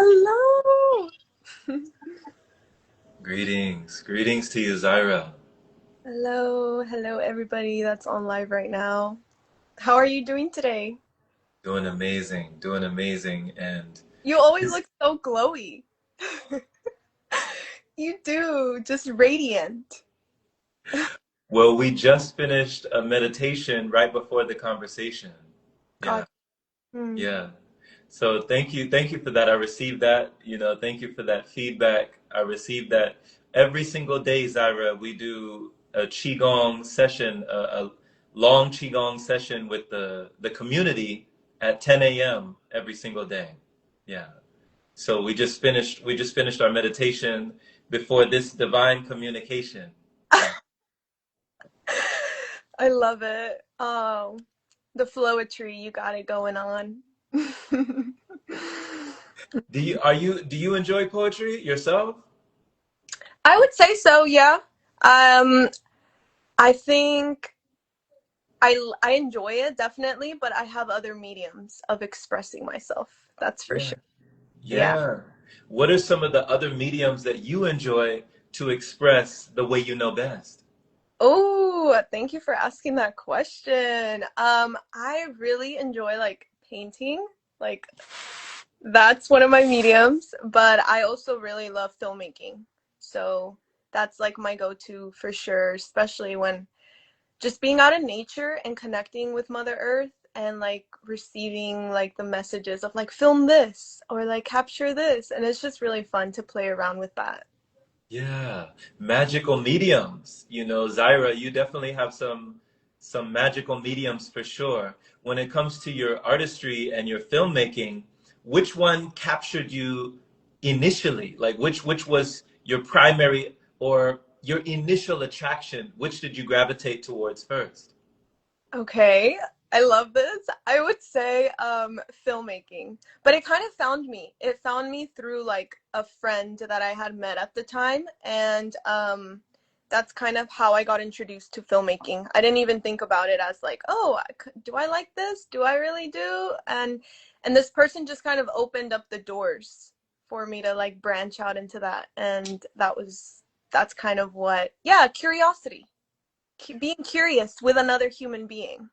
Hello. Greetings to you, Zaira. Hello, everybody that's on live right now. How are you doing today? Doing amazing. And You always this, look so glowy. You do, just radiant. well, we just finished a meditation right before the conversation. God. Yeah, Hmm. yeah. So thank you for that. I received that. Thank you for that feedback. I received that every single day, Zaira. We do a qigong session, a long qigong session with the community at 10 a.m. every single day. Yeah. So we just finished our meditation before this divine communication. Yeah. I love it. Oh, the flowetry, you got it going on. Do you enjoy poetry yourself? I would say so, yeah. Um, I think I enjoy it definitely, but I have other mediums of expressing myself. That's for Yeah. sure. Yeah. Yeah. What are some of the other mediums that you enjoy to express the way you know best? Oh, thank you for asking that question. I really enjoy like painting. Like that's one of my mediums, but I also really love filmmaking. So that's like my go-to for sure, especially when just being out in nature and connecting with Mother Earth and like receiving like the messages of like film this or like capture this. And it's just really fun to play around with that. Yeah, magical mediums. Zaira, you definitely have some magical mediums for sure. When it comes to your artistry and your filmmaking, which one captured you initially? Like which was your primary or your initial attraction? Which did you gravitate towards first? Okay, I love this. I would say filmmaking. But it kind of found me. It found me through like a friend that I had met at the time and that's kind of how I got introduced to filmmaking. I didn't even think about it as like, "Oh, do I like this? Do I really do?" And this person just kind of opened up the doors for me to like branch out into that and that's kind of what, yeah, curiosity. Being curious with another human being.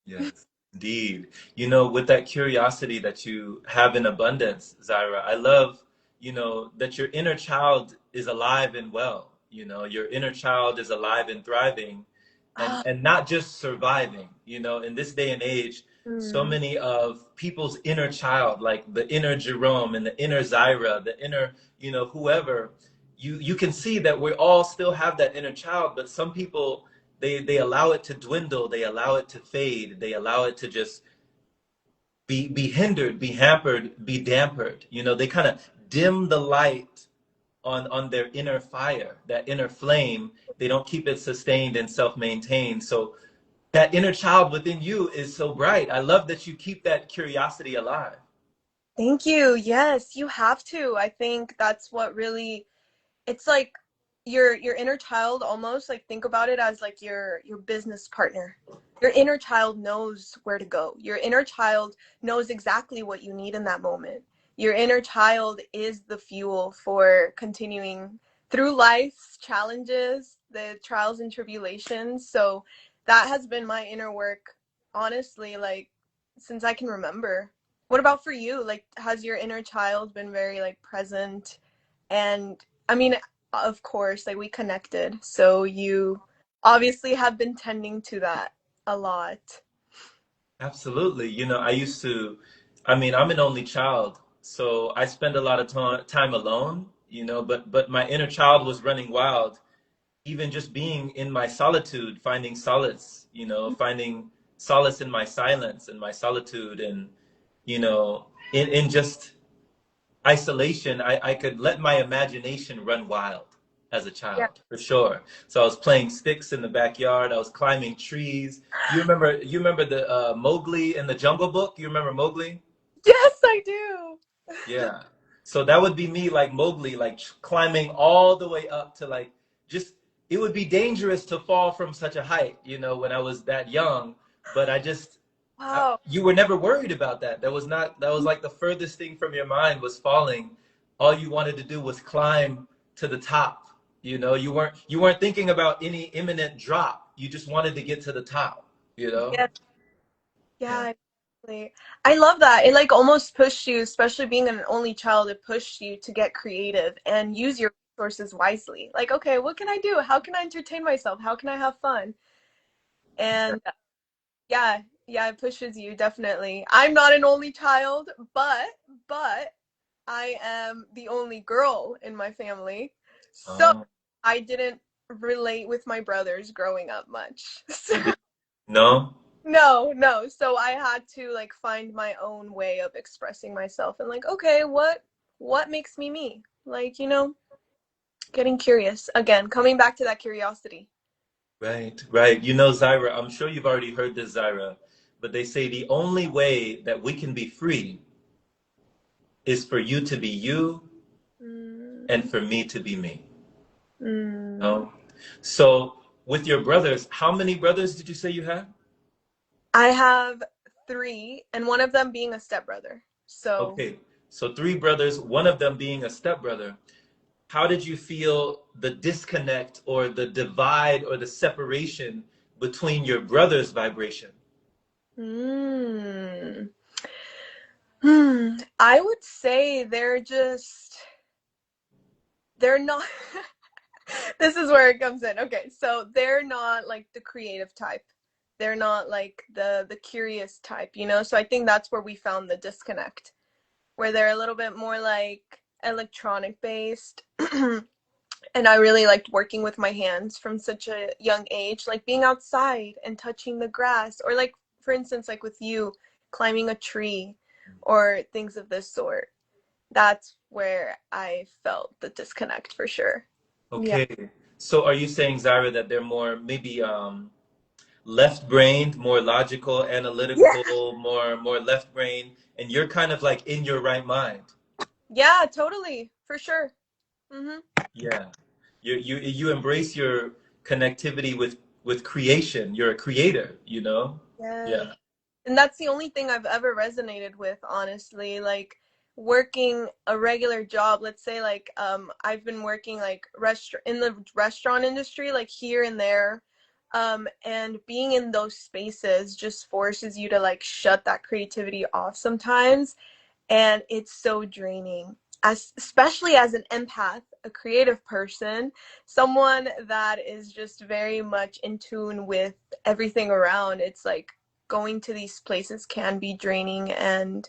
Yes, indeed. With that curiosity that you have in abundance, Zaira, I love, that your inner child is alive and well. Your inner child is alive and thriving and Ah, and not just surviving. In this day and age, so mm. many of people's inner child, like the inner Jerome and the inner Zaira, the inner, whoever, you can see that we all still have that inner child, but some people they allow it to dwindle, they allow it to fade, they allow it to just be hindered, be hampered, be dampered. They kind of dim the light on their inner fire, that inner flame. They don't keep it sustained and self-maintained. So that inner child within you is so bright. I love that you keep that curiosity alive. Thank you. Yes, you have to. I think that's what really it's like your inner child almost like think about it as like your business partner. Your inner child knows where to go. Your inner child knows exactly what you need in that moment. Your inner child is the fuel for continuing through life's challenges, the trials and tribulations. So that has been my inner work honestly like since I can remember. What about for you? Like has your inner child been very like present and I mean, of course, like we connected. So you obviously have been tending to that a lot. Absolutely. I'm an only child, so I spend a lot of time alone, but my inner child was running wild, even just being in my solitude, finding solace, finding solace in my silence and my solitude and, in just isolation, I could let my imagination run wild as a Yeah. child, for sure. So I was playing sticks in the backyard. I was climbing trees. You remember the Mowgli in the Jungle Book? You remember Mowgli? Yes, I do. Yeah. So that would be me like Mowgli, like climbing all the way up to like just it would be dangerous to fall from such a height, when I was that young, but Wow. You were never worried about that. That was not, that was like the furthest thing from your mind was falling. All you wanted to do was climb to the top. You know, you weren't thinking about any imminent drop. You just wanted to get to the top, you know? Yeah. Yeah. Yeah. Exactly. I love that. It like almost pushed you, especially being an only child, it pushed you to get creative and use your resources wisely. Like, okay, what can I do? How can I entertain myself? How can I have fun? And yeah, yeah, it pushes you definitely. I'm not an only child, but I am the only girl in my family. So Oh, I didn't relate with my brothers growing up much. So you did. No? no, no. So I had to like find my own way of expressing myself and like, okay, what makes me me? Like, getting curious. Again, coming back to that curiosity. Right, right. You know, Zaira, I'm sure you've already heard this, Zaira, but they say the only way that we can be free is for you to be you Mm, and for me to be me. mm. Oh. So with your brothers, how many brothers did you say you had? I have three, and one of them being a stepbrother. So, Okay. So three brothers, one of them being a stepbrother. How did you feel the disconnect or the divide or the separation between your brother's vibration? mm, I would say they're not. This is where it comes in. Okay, so they're not like the creative type. They're not like the curious type. So I think that's where we found the disconnect, where they're a little bit more like electronic based. And I really liked working with my hands from such a young age, like being outside and touching the grass, or like for instance, like with you climbing a tree or things of this sort. That's where I felt the disconnect for sure. Yeah. Okay. So are you saying, Zaira, that they're more maybe left-brained, more logical, Yeah. analytical, more left-brained, and you're kind of like in your right mind? Yeah, totally. For sure. Mhm. Yeah. You embrace your connectivity with creation. You're a creator, you know? Yeah. Yeah. And that's the only thing I've ever resonated with, honestly. Like working a regular job, let's say like I've been working like restaurant in the restaurant industry, like here and there. And being in those spaces just forces you to like shut that creativity off sometimes, and it's so draining. Especially as an empath, a creative person, someone that is just very much in tune with everything around. It's like going to these places can be draining and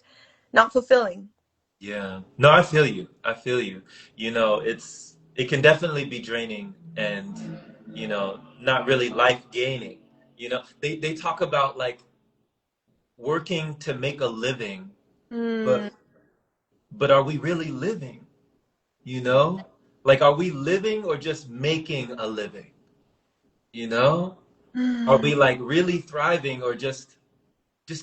not fulfilling. Yeah. No, I feel you. I feel you. You know, it can definitely be draining and, not really life gaining. You know, they talk about like working to make a living, Mm. but are we really living? You know? Like are we living or just making a living? You know? Are Mm. we like really thriving or just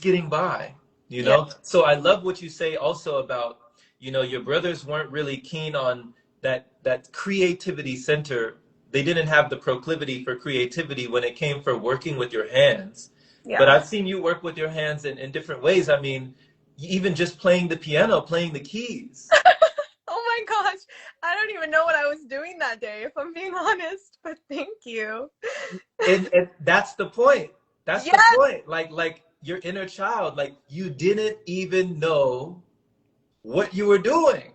getting by, you Yeah. know? So I love what you say also about, your brothers weren't really keen on that creativity center. They didn't have the proclivity for creativity when it came for working with your hands. But Yeah. I've seen you work with your hands in different ways. I mean, even just playing the piano, playing the keys. Oh my gosh. I don't even know what I was doing that day, if I'm being honest, but thank you. And that's the point. That's the Yes. point. Like your inner child, like you didn't even know what you were doing.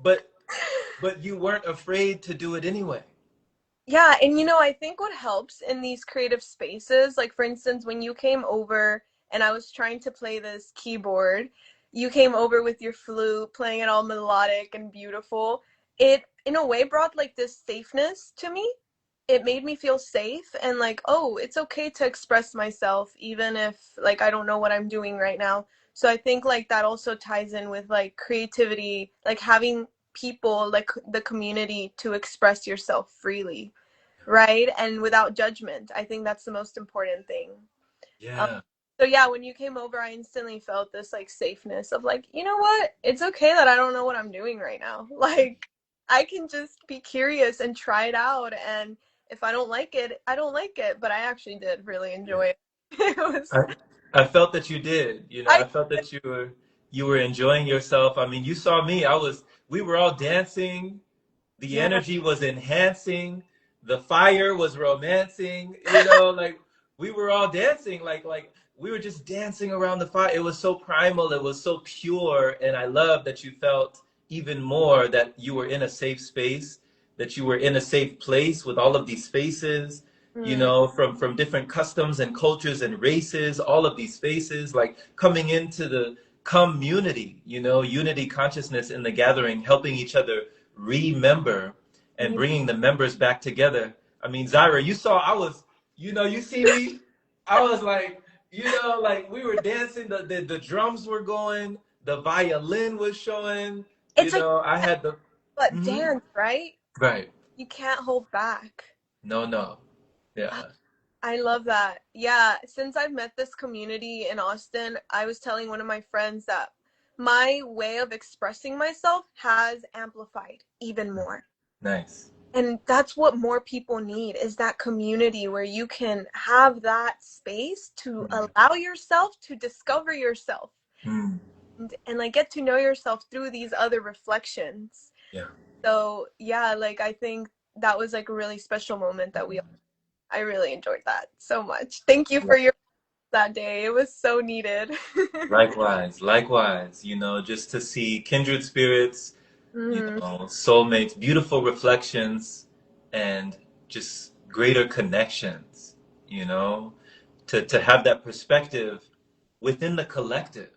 But you weren't afraid to do it anyway. Yeah, and I think what helps in these creative spaces, like for instance, when you came over and I was trying to play this keyboard, you came over with your flute, playing it all melodic and beautiful. It, in a way, brought like this safeness to me. It made me feel safe and like, oh, it's okay to express myself, even if like I don't know what I'm doing right now. So I think like that also ties in with like creativity, like having people, like the community, to express yourself freely, right? And without judgment. I think that's the most important thing. Um, Yeah. so yeah, when you came over, I instantly felt this like safeness of like, you know what? It's okay that I don't know what I'm doing right now. Like I can just be curious and try it out. And if I don't like it, I don't like it. But I actually did really Yeah. enjoy it. It I, was. I felt that you did. You know, I I felt that you were enjoying yourself. I mean, you saw me. We were all dancing. The yeah, energy was enhancing. The fire was romancing. You know, like we were all dancing. Like we were just dancing around the fire. It was so primal. It was so pure. And I love that you felt even more that you were in a safe space, that you were in a safe place with all of these faces, you mm, know, from different customs and cultures and races, all of these faces, like coming into the community, you know, unity consciousness in the gathering, helping each other remember and yeah. bringing the members back together. I mean, Zaira, you saw I was, you know, you see me, I was like, you know, like we were dancing, the drums were going, the violin was showing, you It's like know, I had the, but mhm, dance, right? right. You can't hold back. No, no. Ah, Yeah. I love that. Yeah, since I've met this community in Austin, I was telling one of my friends that my way of expressing myself has amplified even more. Nice. And that's what more people need is that community where you can have that space to Mm. allow yourself to discover yourself Mm. and like get to know yourself through these other reflections. Yeah. So yeah, like I think that was like a really special moment that we I really enjoyed that so much. Thank you for your that day. It was so needed. Likewise, likewise, you know, just to see kindred spirits, you Mm, know, soulmates, beautiful reflections, and just greater connections, you know, to have that perspective within the collective,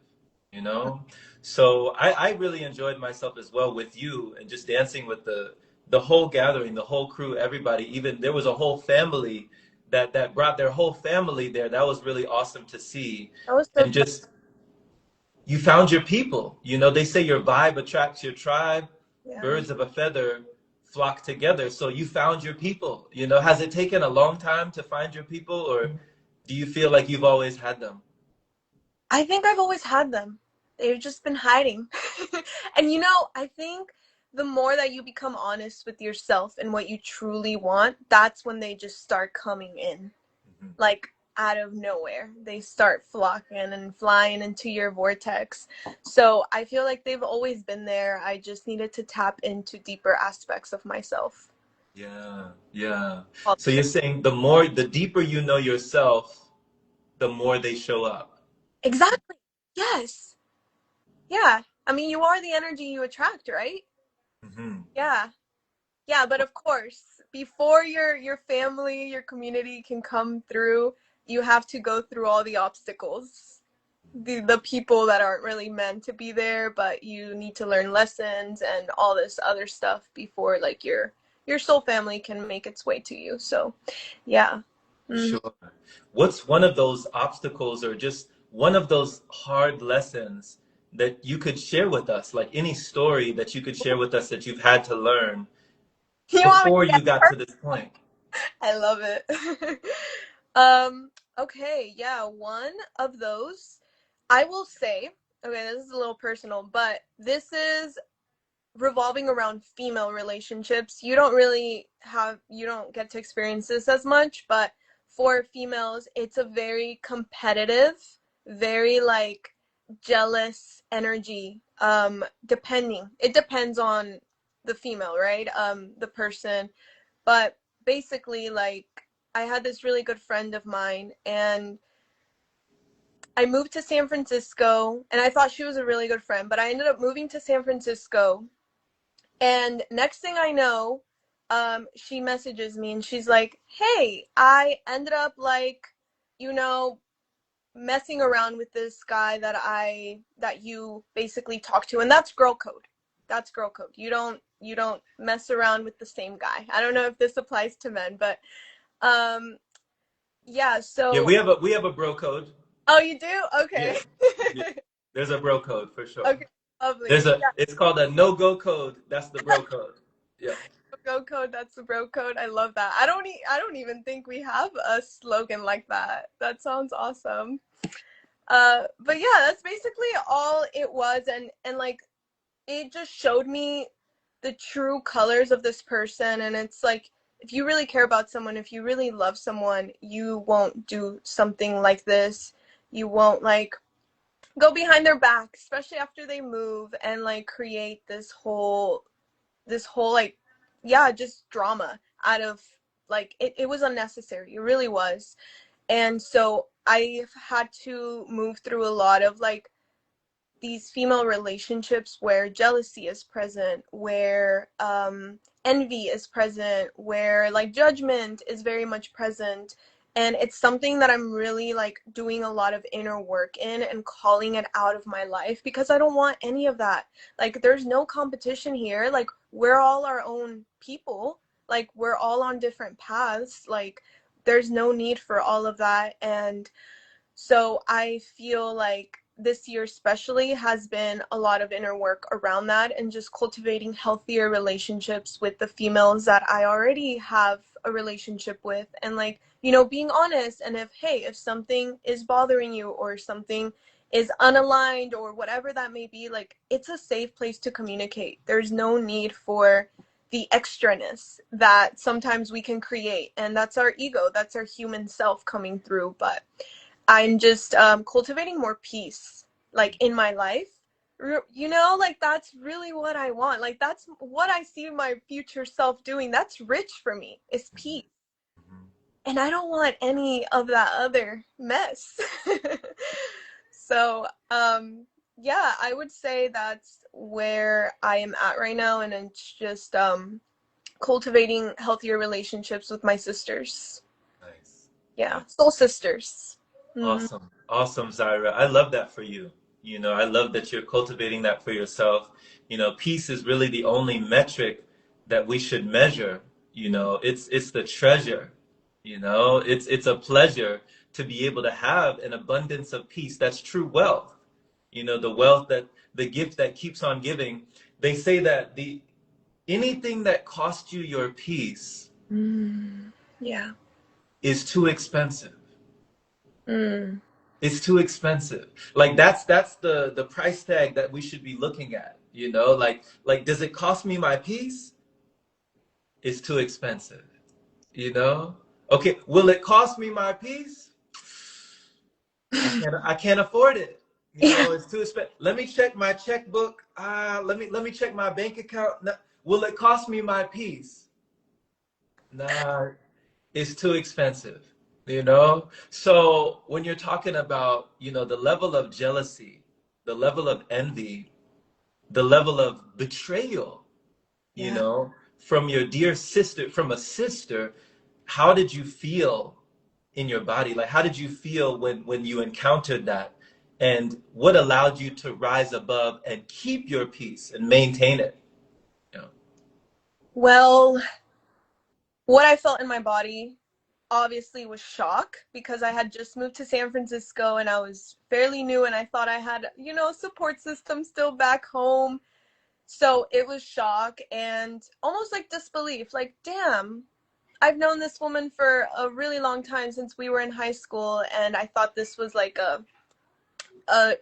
you know. So I really enjoyed myself as well with you and just dancing with the whole gathering, the whole crew, everybody. Even there was a whole family that brought their whole family there. That was really awesome to see. that was so And fun. just you found your people. You know, they say your vibe attracts your tribe. Yeah. Birds of a feather flock together. So you found your people. You know, has it taken a long time to find your people, or do you feel like you've always had them? I think I've always had them. They've just been hiding. And I think the more that you become honest with yourself and what you truly want, that's when they just start coming in. Mhm. Like out of nowhere. They start flocking and flying into your vortex. So I feel like they've always been there. I just needed to tap into deeper aspects of myself. Yeah, yeah. Well, So you're saying the deeper you know yourself, the more they show up. exactly. Yes. Yeah. I mean, you are the energy you attract, right? Hmm. Yeah. Yeah, but of course, before your family, your community can come through, you have to go through all the obstacles. The people that aren't really meant to be there, but you need to learn lessons and all this other stuff before like your soul family can make its way to you. So, yeah. For Mm. sure. What's one of those obstacles or just one of those hard lessons that you could share with us? Like any story that you could share with us that you've had to learn You want me before to get you got her? to this point? I love it. um, okay, yeah, one of those I will say, okay, this is a little personal, but this is revolving around female relationships. You don't get to experience this as much, but for females, it's a very competitive, very like jealous energy. It depends on the female, right? The person, but basically, like, I had this really good friend of mine, and I moved to San Francisco, and I thought she was a really good friend, but I ended up moving to San Francisco. And next thing I know, she messages me and she's like, "Hey, I ended up like, you know, messing around with this guy that you basically talk to, and that's girl code. That's girl code. You don't mess around with the same guy. I don't know if this applies to men, but um, yeah. Yeah, So, we have a bro code. oh, you do? Okay. Yeah. Yeah. There's a bro code for sure. Okay, lovely. It's called a no-go code. That's the bro code. Yeah. Bro code, that's the bro code. I love that. I don't even think we have a slogan like that. That sounds awesome. But yeah, that's basically all it was, and like it just showed me the true colors of this person. And it's like, if you really care about someone, if you really love someone, you won't do something like this. You won't like go behind their back, especially after they move and like create this whole like yeah, just drama out of like it was unnecessary. It really was. And so I've had to move through a lot of like these female relationships where jealousy is present, where envy is present, where like judgment is very much present. And it's something that I'm really like doing a lot of inner work in and calling it out of my life because I don't want any of that. Like, there's no competition here. Like, we're all our own people. Like, we're all on different paths. Like, there's no need for all of that. And so I feel like this year especially has been a lot of inner work around that and just cultivating healthier relationships with the females that I already have a relationship with, and like, you know, being honest. And if, hey, if something is bothering you or something is unaligned or whatever that may be, like, it's a safe place to communicate. There's no need for the extraness that sometimes we can create, and that's our ego, that's our human self coming through. But I'm just cultivating more peace, like in my life. You know, like that's really what I want. Like that's what I see my future self doing. That's rich for me. It's peace, and I don't want any of that other mess. So, yeah, I would say that's where I am at right now, and it's just cultivating healthier relationships with my sisters. Nice. Yeah, soul sisters. Mm-hmm. Awesome. Awesome, Zaira. I love that for you. You know, I love that you're cultivating that for yourself. You know, peace is really the only metric that we should measure. You know, it's the treasure. You know, it's a pleasure to be able to have an abundance of peace. That's true wealth. You know, the wealth that the gift that keeps on giving. They say that the anything that costs you your peace Yeah. is too expensive. Mm. It's too expensive. Like that's the price tag that we should be looking at, you know? Like does it cost me my peace? It's too expensive, you know? Okay, will it cost me my peace? I can't afford it. You Yeah. know, it's too expensive. Let me check my checkbook. Let me check my bank account. Will it cost me my peace? Nah, it's too expensive, you know? So when you're talking about, you know, the level of jealousy, the level of envy, the level of betrayal, you Yeah. know, from your dear sister, from a sister, how did you feel in your body? Like, how did you feel when you encountered that? And what allowed you to rise above and keep your peace and maintain it? You know? Well, what I felt in my body obviously was shock because I had just moved to San Francisco and I was fairly new and I thought I had, you know, support system still back home. So it was shock and almost like disbelief. Like, damn, I've known this woman for a really long time since we were in high school, and I thought this was like a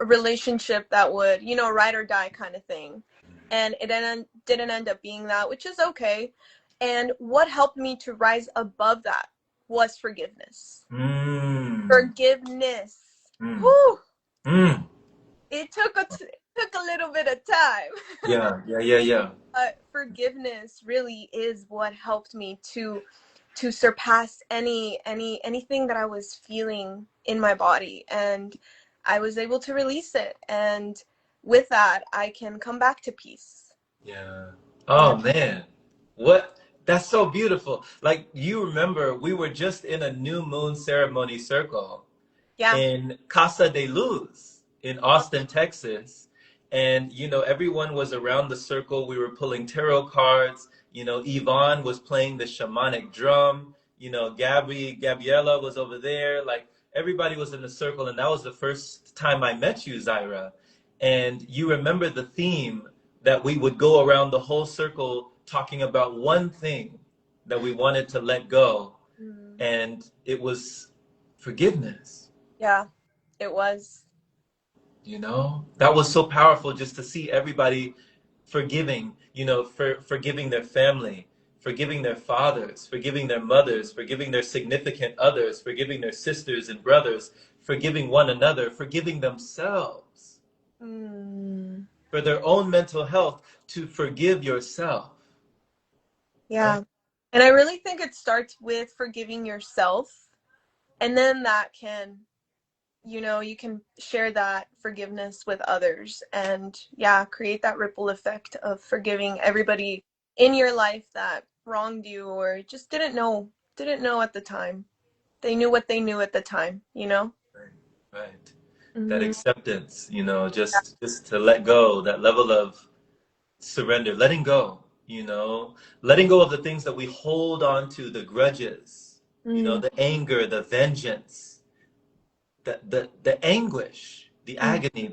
relationship that would, you know, ride or die kind of thing. And it didn't end up being that, which is okay. And what helped me to rise above that was forgiveness. Mm, Forgiveness. mm, Whew. mm. It took a little bit of time. Yeah, yeah, yeah, yeah. Forgiveness really is what helped me to surpass anything that I was feeling in my body, and I was able to release it, and with that I can come back to peace. Yeah. Yeah. Oh man. What? That's so beautiful. Like you remember we were just in a new moon ceremony circle Yeah. in Casa de Luz in Austin, Texas. And, you know, everyone was around the circle. We were pulling tarot cards. You know, Yvonne was playing the shamanic drum. You know, Gabriella was over there. Like everybody was in the circle. And that was the first time I met you, Zaira. And you remember the theme that we would go around the whole circle talking about one thing that we wanted to let go. Mm. And it was forgiveness. Yeah, it was. You know, that was so powerful just to see everybody forgiving, you know, forgiving their family, forgiving their fathers, forgiving their mothers, forgiving their significant others, forgiving their sisters and brothers, forgiving one another, forgiving themselves, Mm. for their own mental health, to forgive yourself, right? Yeah. And I really think it starts with forgiving yourself. And then that can, you can share that forgiveness with others and, yeah, create that ripple effect of forgiving everybody in your life that wronged you or just didn't know at the time. They knew what they knew at the time. Right. Right. That Hmm. acceptance, just to let go, that level of surrender, letting go of the things that we hold on to, the grudges, Mm. the anger, the vengeance, the anguish, the Mm. agony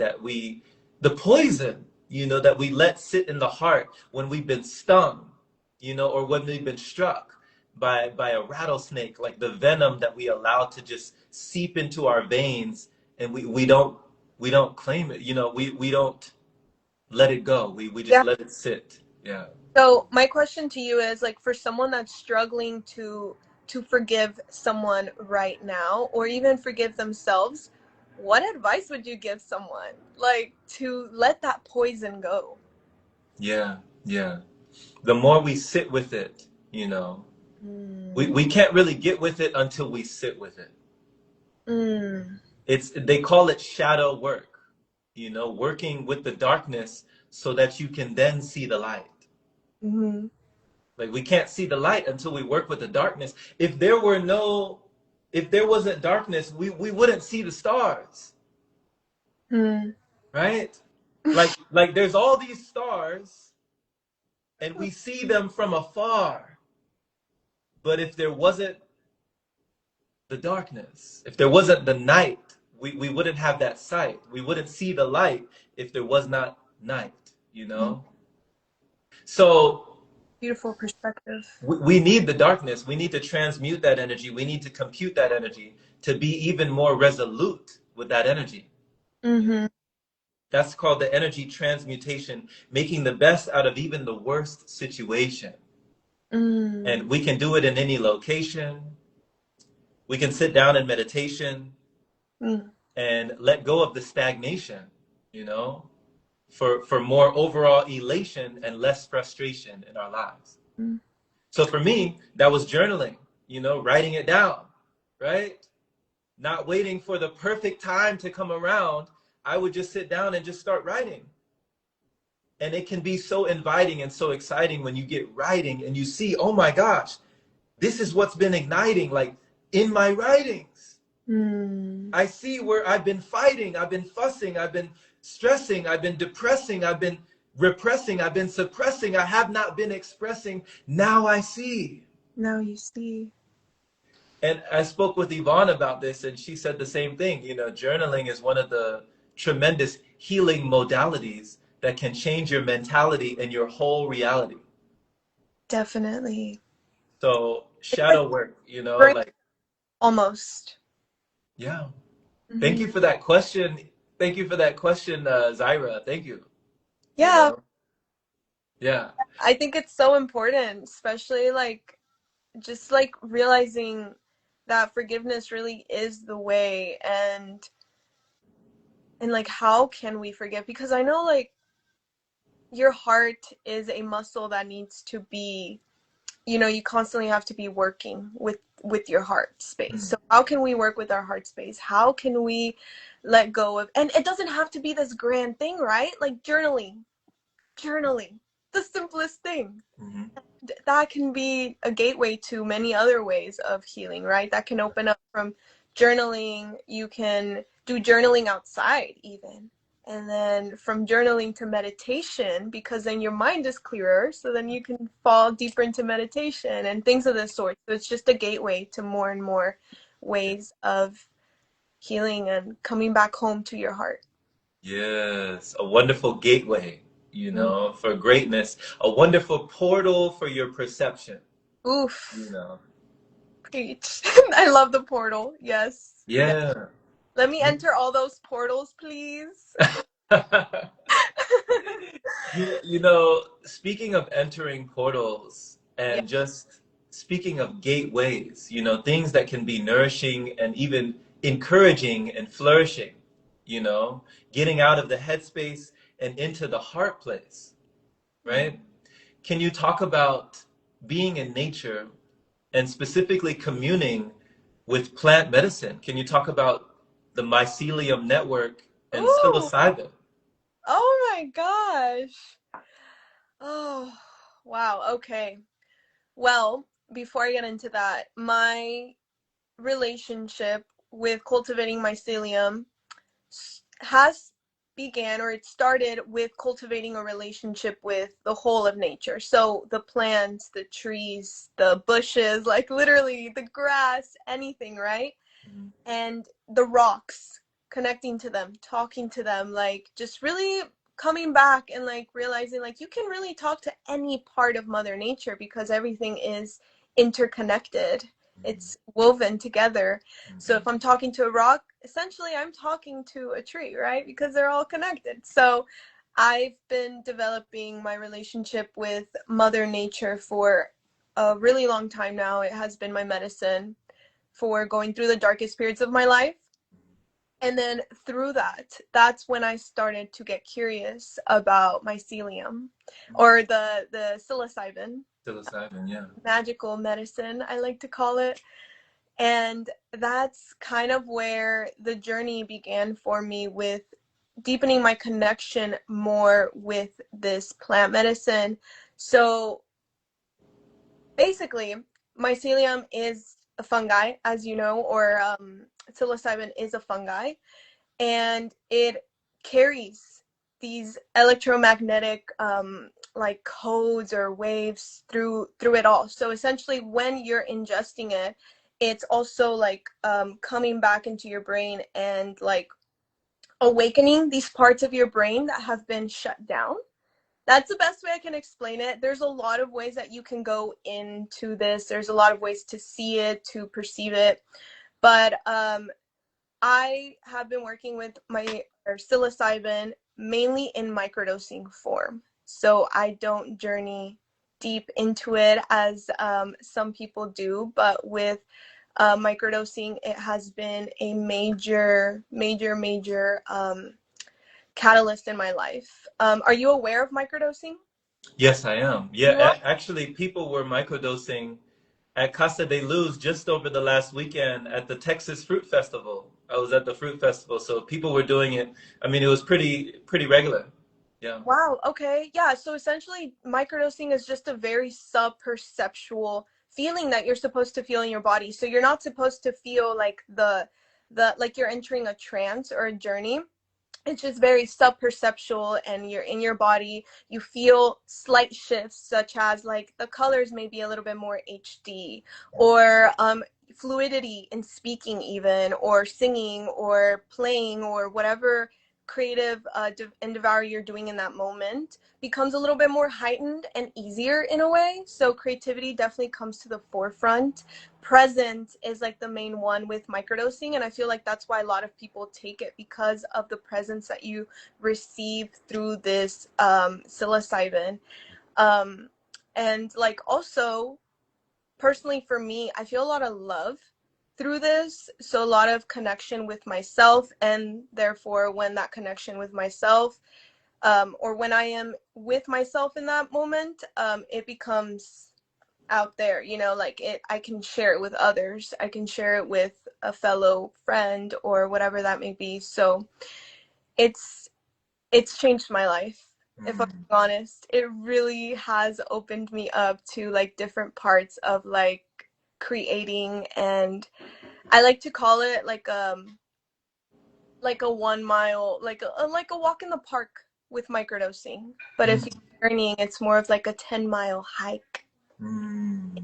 the poison, that we let sit in the heart when we've been stung, or when we've been struck by a rattlesnake, like the venom that we allow to just seep into our veins, and we don't claim it, we don't let it go. We just Yeah. let it sit. Yeah. So my question to you is, like, for someone that's struggling to forgive someone right now or even forgive themselves, what advice would you give someone like to let that poison go? Yeah. Yeah. The more we sit with it, you know, we, Mm. we can't really get with it until we sit with it. Mm. They call it shadow work, working with the darkness so that you can then see the light. Mm-hmm. Like, we can't see the light until we work with the darkness. If there wasn't darkness, we wouldn't see the stars, Mm. right? Like there's all these stars and we see them from afar. But if there wasn't the darkness, if there wasn't the night, we wouldn't have that sight. We wouldn't see the light if there was not night. So Beautiful perspective. we need the darkness. We need to transmute that energy. We need to compute that energy to be even more resolute with that energy. You know? Mm-hmm. That's called the energy transmutation, making the best out of even the worst situation. Mm. And we can do it in any location. We can sit down in meditation Mm. and let go of the stagnation, you know, for more overall elation and less frustration in our lives. Mm. So for me, that was journaling, writing it down, right? Not waiting for the perfect time to come around. I would just sit down and just start writing. And it can be so inviting and so exciting when you get writing and you see, oh my gosh, this is what's been igniting, like in my writings. Mm. I see where I've been fighting, I've been fussing, I've been stressing, I've been depressing, I've been repressing, I've been suppressing, I have not been expressing. Now I see. Now you see. And I spoke with Yvonne about this, and she said the same thing. Journaling is one of the tremendous healing modalities that can change your mentality and your whole reality. Definitely. So, It's like shadow work, brain like, almost. yeah. Thank Hmm. you for that question. Thank you for that question, Zaira. Thank you. You Yeah, know, yeah. I think it's so important, especially like just like realizing that forgiveness really is the way, and like how can we forgive? Because I know like your heart is a muscle that needs to be, you constantly have to be working with your heart space. Mm. So how can we work with our heart space? How can we let go of, and it doesn't have to be this grand thing, right? Like journaling, the simplest thing. Hmm. That can be a gateway to many other ways of healing, right? That can open up from journaling. You can do journaling outside, even. And then from journaling to meditation, because then your mind is clearer. So then you can fall deeper into meditation and things of this sort. So it's just a gateway to more and more ways of healing and coming back home to your heart. Yes, a wonderful gateway, Mm. for greatness, a wonderful portal for your perception, you Oof. know. Preach. I love the portal. Yes. Yes. Yeah. Let me enter all those portals, please. Speaking of entering portals Yeah. and just speaking of gateways, things that can be nourishing and even encouraging and flourishing, you know, getting out of the headspace and into the heart place, Mm. right? Can you talk about being in nature and specifically communing with plant medicine? Can you talk about the mycelium network and Ooh, psilocybin? oh my gosh. Oh, wow. Okay. Well, before I get into that, my relationship with cultivating mycelium has began, or it started with cultivating a relationship with the whole of nature. So the plants, the trees, the bushes, like literally the grass, anything, right? Mhm. And the rocks, connecting to them, talking to them, like just really coming back and like realizing like you can really talk to any part of Mother Nature because everything is interconnected. It's woven together. So if Mhm. I'm talking to a rock, essentially I'm talking to a tree, right? Because they're all connected. So I've been developing my relationship with Mother Nature for a really long time now. It has been my medicine for going through the darkest periods of my life. And then through that, that's when I started to get curious about mycelium, or the psilocybin, Psilocybin, yeah. magical medicine, I like to call it. And that's kind of where the journey began for me, with deepening my connection more with this plant medicine. So basically, mycelium is a fungi, as you know, or psilocybin is a fungi, and it carries these electromagnetic like codes or waves through it all. So essentially, when you're ingesting it, it's also like coming back into your brain and like awakening these parts of your brain that have been shut down. That's the best way I can explain it. There's a lot of ways that you can go into this. There's a lot of ways to see it, to perceive it. But I have been working with my psilocybin mainly in microdosing form. So I don't journey deep into it as some people do, but with microdosing, it has been a major catalyst in my life. Are you aware of microdosing? Yes, I am. You Yeah, are? actually, people were microdosing at Casa de Luz just over the last weekend at the Texas Fruit Festival. I was at the fruit festival, so people were doing it. I mean, it was pretty regular. Yeah. Wow. Okay. Yeah. So essentially, microdosing is just a very sub-perceptual feeling that you're supposed to feel in your body. So you're not supposed to feel like the like you're entering a trance or a journey. It's just very sub-perceptual, and you're in your body. You feel slight shifts, such as like the colors may be a little bit more HD, or fluidity in speaking, even, or singing, or playing, or whatever creative endeavor you're doing in that moment becomes a little bit more heightened and easier in a way. So creativity definitely comes to the forefront. Present is like the main one with microdosing, and I feel like that's why a lot of people take it, because of the presence that you receive through this psilocybin. um, and like also, personally for me, I feel a lot of love through this, so a lot of connection with myself, and therefore when that connection with myself, or when I am with myself in that moment, it becomes out there, like I can share it with others. I can share it with a fellow friend or whatever that may be. So it's it's changed my life. If I'm Mm. being honest, it really has opened me up to like different parts of like creating. And I like to call it like a 1 mile, like a walk in the park with microdosing. But if Mm. you're journeying, it's more of like a 10-mile hike. Mm.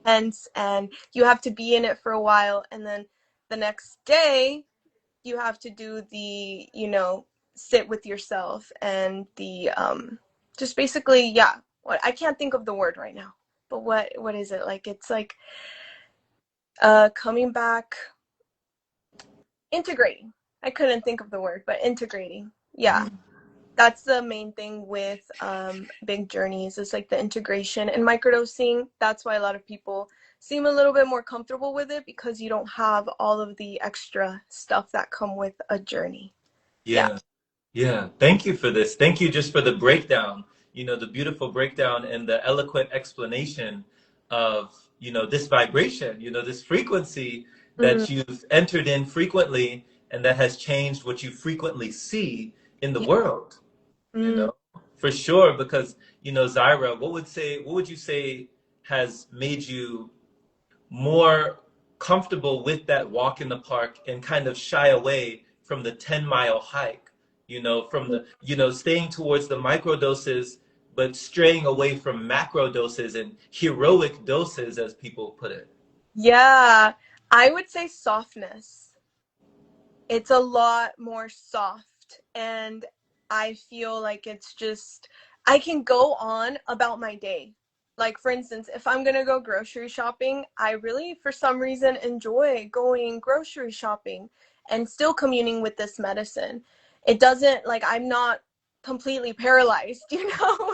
Hence, and you have to be in it for a while, and then the next day you have to do the, sit with yourself, and the just basically, yeah, what, I can't think of the word right now, but what is it, like it's like coming back, integrating. I couldn't think of the word, but integrating. Yeah, Mm. that's the main thing with big journeys, is like the integration and microdosing. That's why a lot of people seem a little bit more comfortable with it because you don't have all of the extra stuff that come with a journey. Yeah. Yeah. Yeah, thank you for this. Thank you just for the breakdown, the beautiful breakdown and the eloquent explanation of, this vibration, this frequency Mm, that you've entered in frequently and that has changed what you frequently see in the yeah. world, you Mm. know, for sure. Because, Zaira, what would you say has made you more comfortable with that walk in the park and kind of shy away from the 10-mile hike, from the, staying towards the micro doses, but straying away from macro doses and heroic doses, as people put it. Yeah, I would say softness. It's a lot more soft, and I feel like it's just I can go on about my day. Like, for instance, if I'm gonna go grocery shopping, I really for some reason enjoy going grocery shopping and still communing with this medicine. It doesn't, like, I'm not completely paralyzed,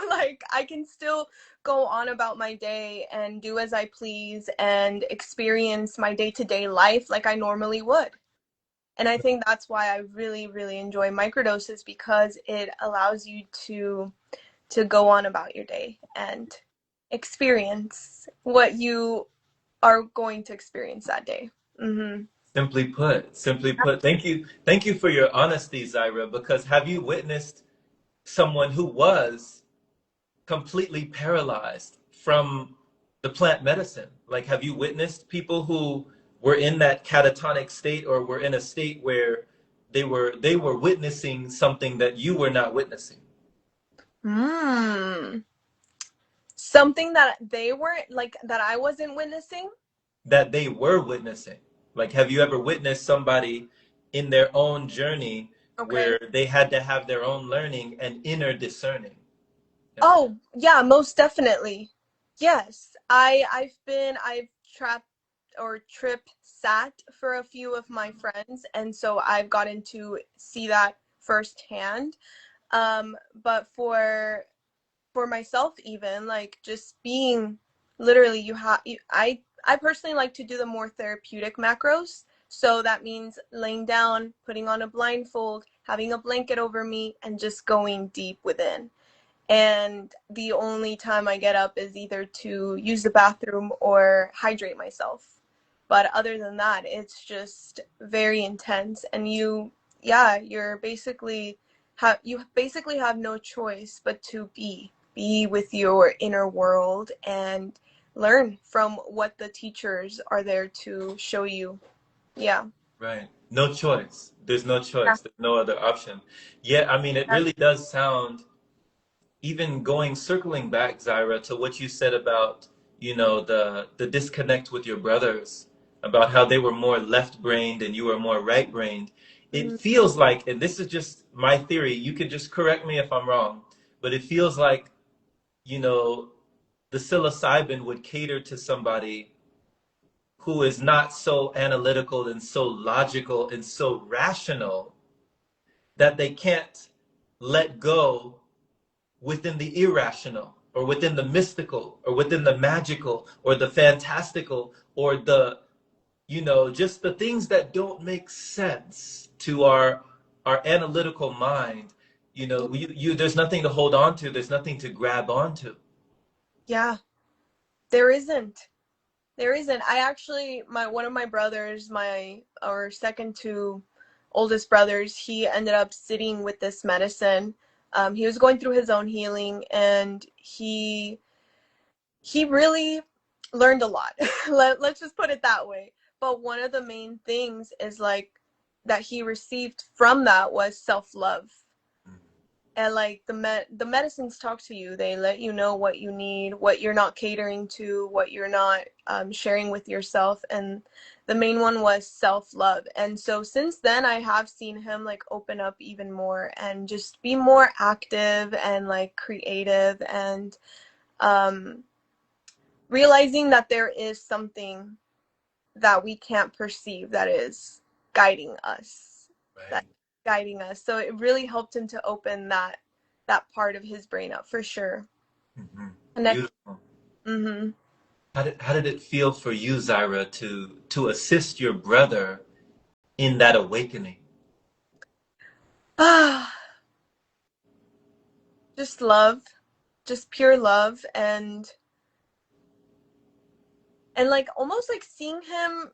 like I can still go on about my day and do as I please and experience my day-to-day life like I normally would. And I think that's why I really, really enjoy microdoses, because it allows you to go on about your day and experience what you are going to experience that day. Mm-hmm. Simply put, thank you for your honesty, Zaira, because have you witnessed someone who was completely paralyzed from the plant medicine? Like, have you witnessed people who were in that catatonic state or were in a state where they were witnessing something that you were not witnessing? Mm. Something that they weren't, like, that I wasn't witnessing. That they were witnessing. Like, have you ever witnessed somebody in their own journey Okay. where they had to have their own learning and inner discerning? Oh, yeah, most definitely. Yes. I've trapped or trip sat for a few of my friends, and so I've gotten to see that firsthand. But for myself, even like just being literally I personally like to do the more therapeutic macros. So that means laying down, putting on a blindfold, having a blanket over me, and just going deep within. And the only time I get up is either to use the bathroom or hydrate myself. But other than that, it's just very intense, and yeah, you basically have no choice but to be with your inner world and learn from what the teachers are there to show you. Yeah. Right. No choice. There's no Yeah. choice. There's no other option. Yeah, I mean, it really does sound, even circling back, Zaira, to what you said about, the disconnect with your brothers, about how they were more left-brained and you were more right-brained. It Mm, feels like, and this is just my theory, you could just correct me if I'm wrong, but it feels like, you know, the psilocybin would cater to somebody who is not so analytical and so logical and so rational that they can't let go within the irrational or within the mystical or within the magical or the fantastical or the, just the things that don't make sense to our analytical mind. There's nothing to hold on to, there's nothing to grab onto. yeah, there isn't. There isn't. I actually, my one of my brothers, my or second to oldest brothers, he ended up sitting with this medicine. He was going through his own healing, and he really learned a lot. Let's just put it that way. But one of the main things is like that he received from that was self love. And like the medicines talk to you, they let you know what you need, what you're not catering to, what you're not sharing with yourself. And the main one was self-love. And so since then I have seen him like open up even more and just be more active and like creative, and um realizing that there is something that we can't perceive that is guiding us, that Right. guiding us. So it really helped him to open that part of his brain up for sure. Hmm. Connect. Beautiful. Mm-hmm. How did it feel for you, Zaira, to assist your brother in that awakening? Ah, just love, just pure love, and like almost like seeing him,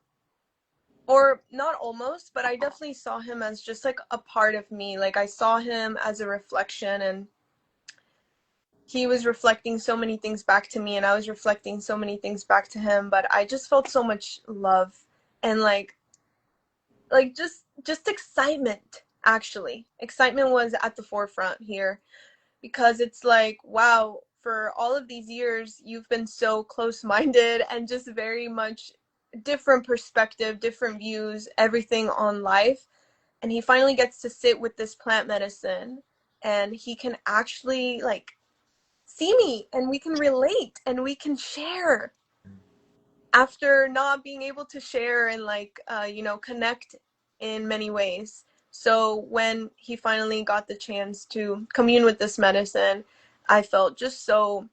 or not almost, but I definitely saw him as just like a part of me. Like I saw him as a reflection, and he was reflecting so many things back to me, and I was reflecting so many things back to him. But I just felt so much love, and like just excitement. Actually, excitement was at the forefront here, because it's like, wow, for all of these years you've been so close-minded and just very much different perspective, different views, everything on life. And he finally gets to sit with this plant medicine, and he can actually like see me, and we can relate, and we can share after not being able to share and like connect in many ways. So when he finally got the chance to commune with this medicine, I felt just so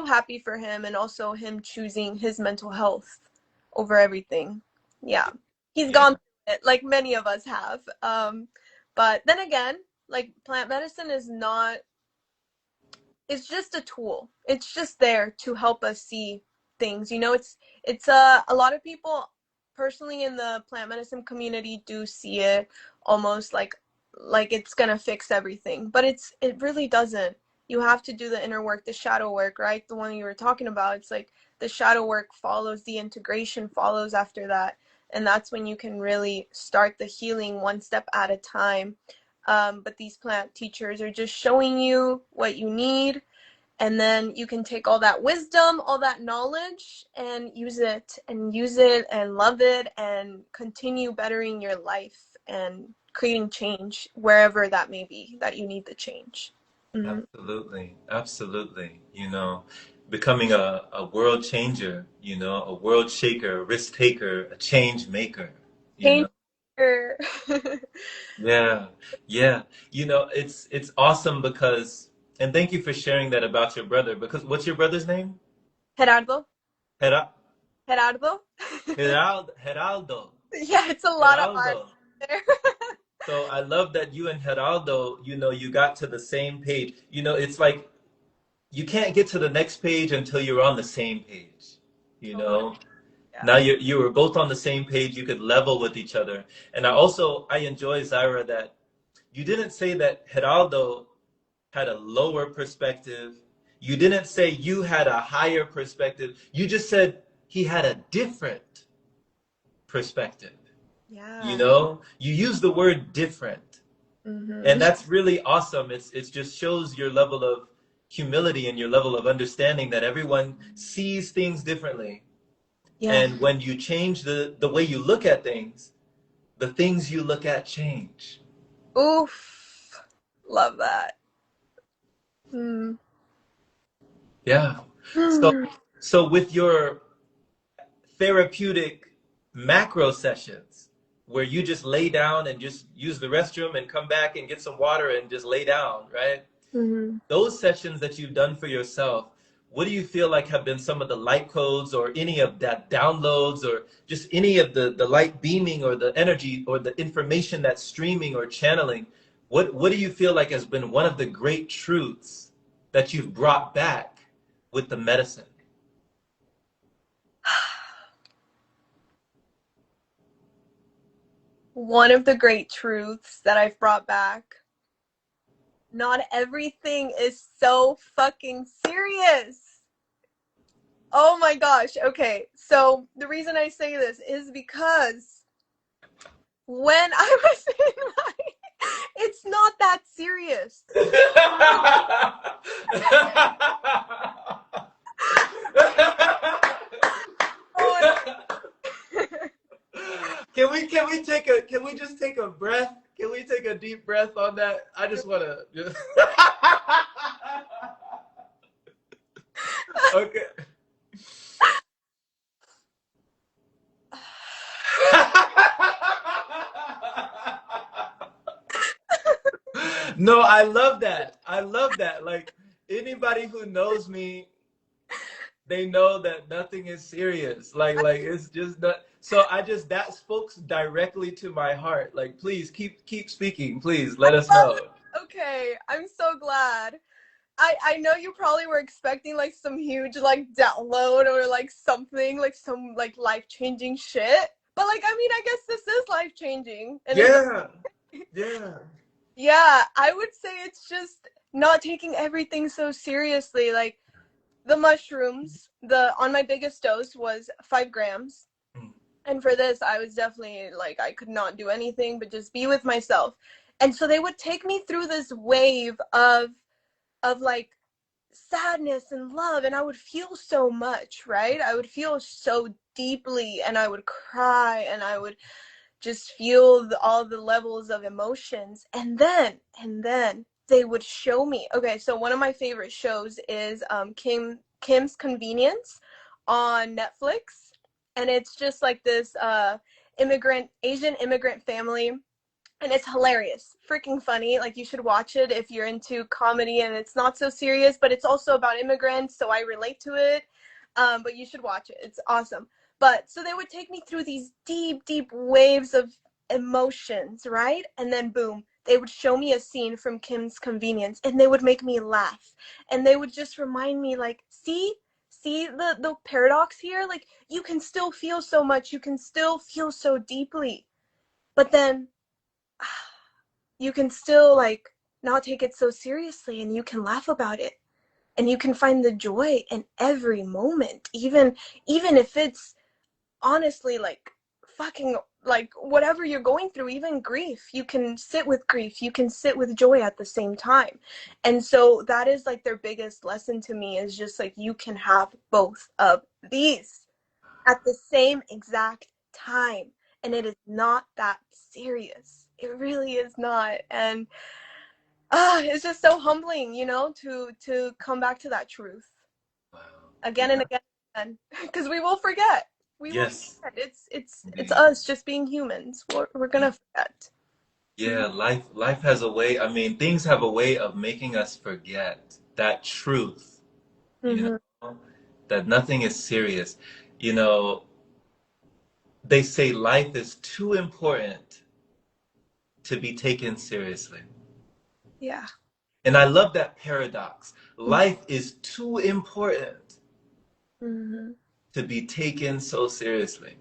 happy for him, and also him choosing his mental health over everything. Yeah, he's Yeah. gone through it like many of us have. But then again, like plant medicine is not, it's just a tool. It's just there to help us see things. It's a lot of people personally in the plant medicine community do see it almost like it's gonna fix everything, but it really doesn't. You have to do the inner work, the shadow work, right? The one you were talking about. It's like the shadow work follows, the integration follows after that, and that's when you can really start the healing one step at a time. But these plant teachers are just showing you what you need, and then you can take all that wisdom, all that knowledge, and use it and love it, and continue bettering your life and creating change wherever that may be that you need the change. Mm-hmm. Absolutely, absolutely. Becoming a world changer, a world shaker, a risk taker, a change maker, you Change. know. Yeah, yeah. It's awesome because, and thank you for sharing that about your brother, because what's your brother's name? Gerardo. Hera, Gerardo. Geraldo. Yeah, it's a lot of R Geraldo. there. So I love that you and Geraldo, you got to the same page. It's like you can't get to the next page until you're on the same page. You Totally. know, Yeah. now you were both on the same page. You could level with each other. And I enjoy, Zaira, that you didn't say that Geraldo had a lower perspective. You didn't say you had a higher perspective. You just said he had a different perspective. Yeah. You use the word different. And Mm-hmm. that's really awesome. It's just shows your level of humility and your level of understanding that everyone sees things differently. Yeah. And when you change the way you look at things, the things you look at change. Oof. Love that. Mm. Yeah. So so with your therapeutic macro sessions where you just lay down and just use the restroom and come back and get some water and just lay down, right? Mm-hmm. Those sessions that you've done for yourself, what do you feel like have been some of the light codes or any of that downloads or just any of the light beaming or the energy or the information that's streaming or channeling? What do you feel like has been one of the great truths that you've brought back with the medicine? One of the great truths that I've brought back: not everything is so fucking serious. Oh my gosh. Okay. So the reason I say this is because when I was in it's not that serious. Oh, Can we just take a breath? Can we take a deep breath on that? I just want to. Okay. No, I love that. I love that. Like anybody who knows me, they know that nothing is serious. Like it's just not. So I just that spoke directly to my heart. Like, please keep speaking. Please I let us love know. it. Okay, I'm so glad. I know you probably were expecting like some huge like download or like something like some like life changing shit. But like I mean I guess this is life changing and it Yeah, yeah. yeah, I would say it's just not taking everything so seriously. Like the mushrooms, the on my biggest dose was 5 grams. Mm. And for this I was definitely like I could not do anything but just be with myself. And so they would take me through this wave of like sadness and love, and I would feel so much, right? I would feel so deeply and I would cry and I would just feel all the levels of emotions, and then they would show me. Okay, so one of my favorite shows is Kim's Convenience on Netflix, and it's just like this immigrant Asian immigrant family, and it's hilarious, freaking funny. Like you should watch it if you're into comedy, and it's not so serious, but it's also about immigrants, so I relate to it. But you should watch it; it's awesome. But so they would take me through these deep, deep waves of emotions, right? And then boom, they would show me a scene from Kim's Convenience, and they would make me laugh, and they would just remind me, like, see the paradox here. Like you can still feel so much, you can still feel so deeply, but then you can still like not take it so seriously, and you can laugh about it, and you can find the joy in every moment, even if it's honestly like fucking like whatever you're going through, even grief. You can sit with grief, you can sit with joy at the same time. And so that is like their biggest lesson to me, is just like you can have both of these at the same exact time, and it is not that serious. It really is not. And it's just so humbling, to come back to that truth Wow. again and Yeah. again and because we will forget. We will Yes. forget. It's Indeed. us just being humans. We're gonna forget. Yeah, life has a way. I mean, things have a way of making us forget that truth, you Mm-hmm. know, that nothing is serious. You know, they say life is too important to be taken seriously. Yeah. And I love that paradox. Life is too important Mm-hmm. to be taken so seriously,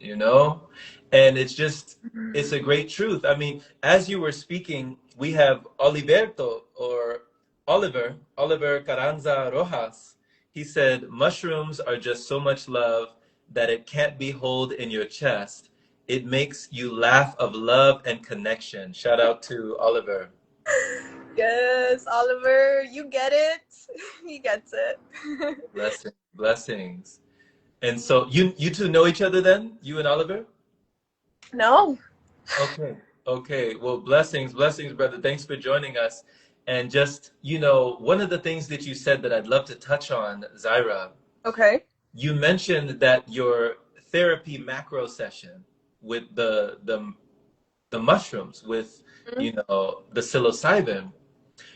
you know? And it's just, it's a great truth. I mean, as you were speaking, we have Oliverto or Oliver Carranza Rojas. He said, mushrooms are just so much love that it can't be held in your chest. It makes you laugh of love and connection. Shout out to Oliver. Yes, Oliver, you get it. He gets it. Blessings, blessings. And so you two know each other then? You and Oliver? No. Okay. Okay. Well, blessings, blessings, brother. Thanks for joining us. And just, one of the things that you said that I'd love to touch on, Zaira, Okay. you mentioned that your therapy macro session with the mushrooms, with, the psilocybin,